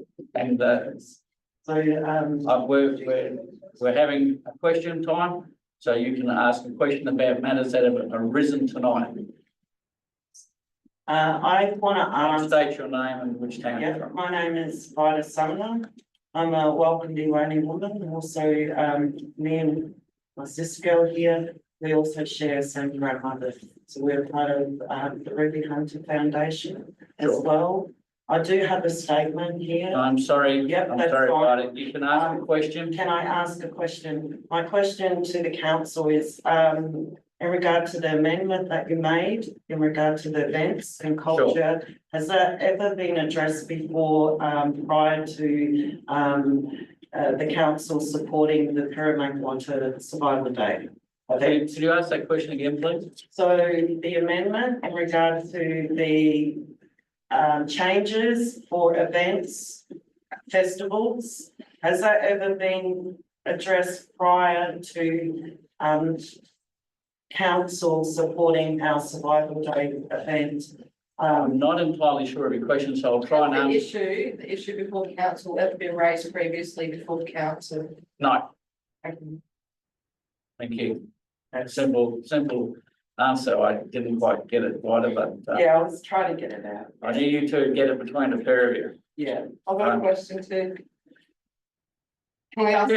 having a question time, so you can ask a question about matters that have arisen tonight. I want to ask. State your name and which town you're from. My name is Vida Sumner. I'm a Welcome only woman, and also me and my sister girl here, we also share the same grandmother. So we're part of the Ruby Hunter Foundation as well. I do have a statement here. I'm sorry. Yep, I'm that's sorry fine. about it. You can ask a question. Can I ask a question? My question to the council is in regard to the amendment that you made in regard to the events and culture, has that ever been addressed before prior to the council supporting the Paramount Water Survival Day? Could you ask that question again, please? So the amendment in regard to the changes for events, festivals, has that ever been addressed prior to council supporting our Survival Day event? I'm not entirely sure of your question, so I'll try and answer. The issue before the council ever been raised previously before the council? No. Thank you. A simple answer. I didn't quite get it right, but Yeah, I was trying to get it out. I need you to get it between the pair of you. Yeah. I've got a question too. Can I ask?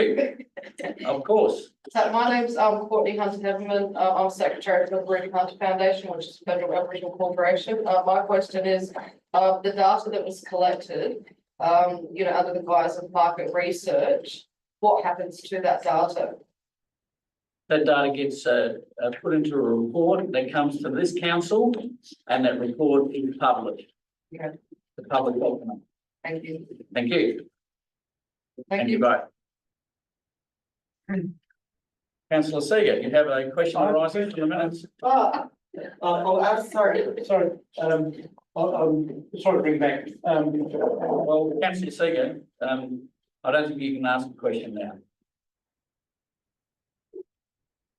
Of course. So my name's Courtney Hunter Heavenman. I'm secretary of the Ruby Hunter Foundation, which is a federal Aboriginal corporation. My question is, the data that was collected, under the guise of market research, what happens to that data? That data gets put into a report that comes to this council, and that report is published. Okay. The public document. Thank you. Thank you. Thank you. Both. Councillor Seeger, you have a question arising from the minutes? Sorry. I'm sorry to bring back. Well, Councillor Seeger, I don't think you can ask a question now.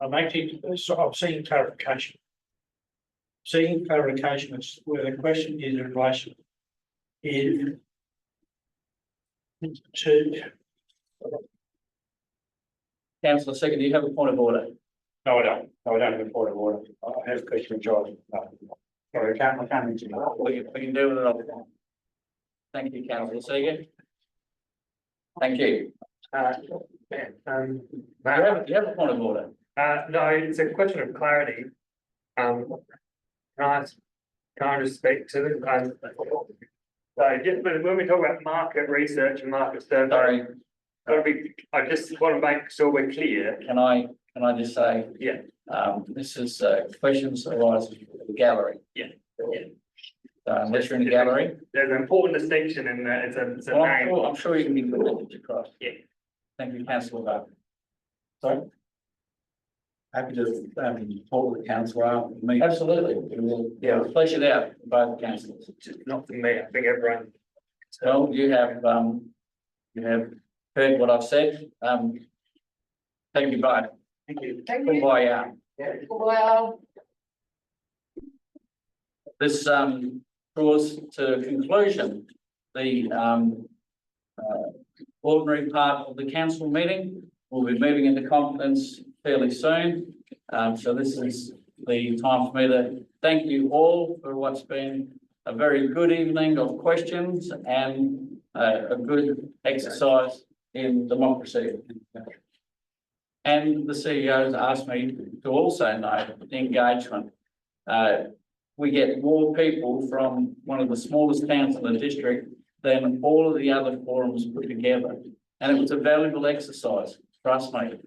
I'm seeking clarification. Seeking clarification is where the question is in relation to. Councillor Seeger, do you have a point of order? No, I don't. No, I don't have a point of order. I have a question of Charlie. Sorry, I can't answer that. We can deal with it all. Thank you, Councillor Seeger. Thank you. You have a point of order. No, it's a question of clarity. Can I just speak to this? So just when we talk about market research and market survey, Sorry, I just want to make sure we're clear. can I just say? Yeah. This is, questions arising from the gallery. Yeah. Unless you're in the gallery. There's an important distinction in there. It's a Well, name. I'm sure you can be put across. Yeah. Thank you, councillor Barker. Sorry. Happy to, talk with the council after the meeting. Absolutely, we will, flesh it out, both councillors. Just not for me. I think everyone. Well, you have heard what I've said. Thank you both. Thank you. Goodbye, Well, This draws to a conclusion the ordinary part of the council meeting. We'll be moving into confidence fairly soon. So this is the time for me to thank you all for what's been a very good evening of questions and a good exercise in democracy. And the CEO's asked me to also note the engagement. We get more people from one of the smallest towns in the district than all of the other forums put together. And it was a valuable exercise, trust me.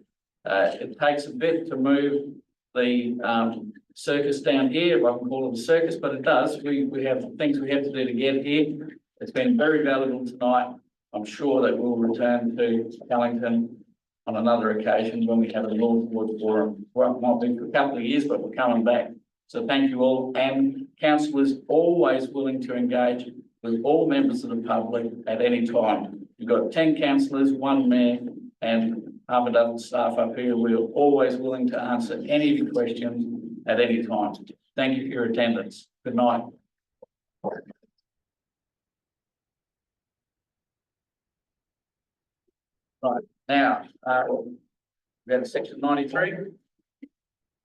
It takes a bit to move the circus down here, if I can call it a circus, but it does. We have things we have to do to get here. It's been very valuable tonight. I'm sure that we'll return to Wellington on another occasion when we have a Lord Board forum. Well, it might be for a couple of years, but we're coming back. So thank you all, and councillors always willing to engage with all members of the public at any time. You've got 10 councillors, 1 mayor, and half a dozen staff up here. We're always willing to answer any of your questions at any time. Thank you for your attendance. Good night. Right, now, we have section 93.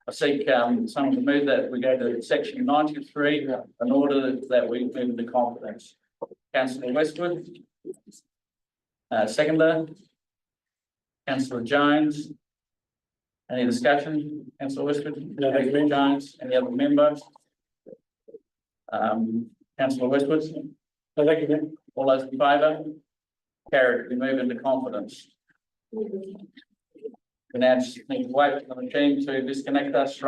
I seek someone to move that we go to section 93 in order that we move into confidence. Councillor Westwood. Seconder. Councillor Jones. Any discussion? Councillor Westwood? No, thank you. Councillor Jones, any other member? Councillor Westwood? No, thank you, Mayor. All those in favour? Carried, we move into confidence. We now just need to wait for the machine to disconnect us from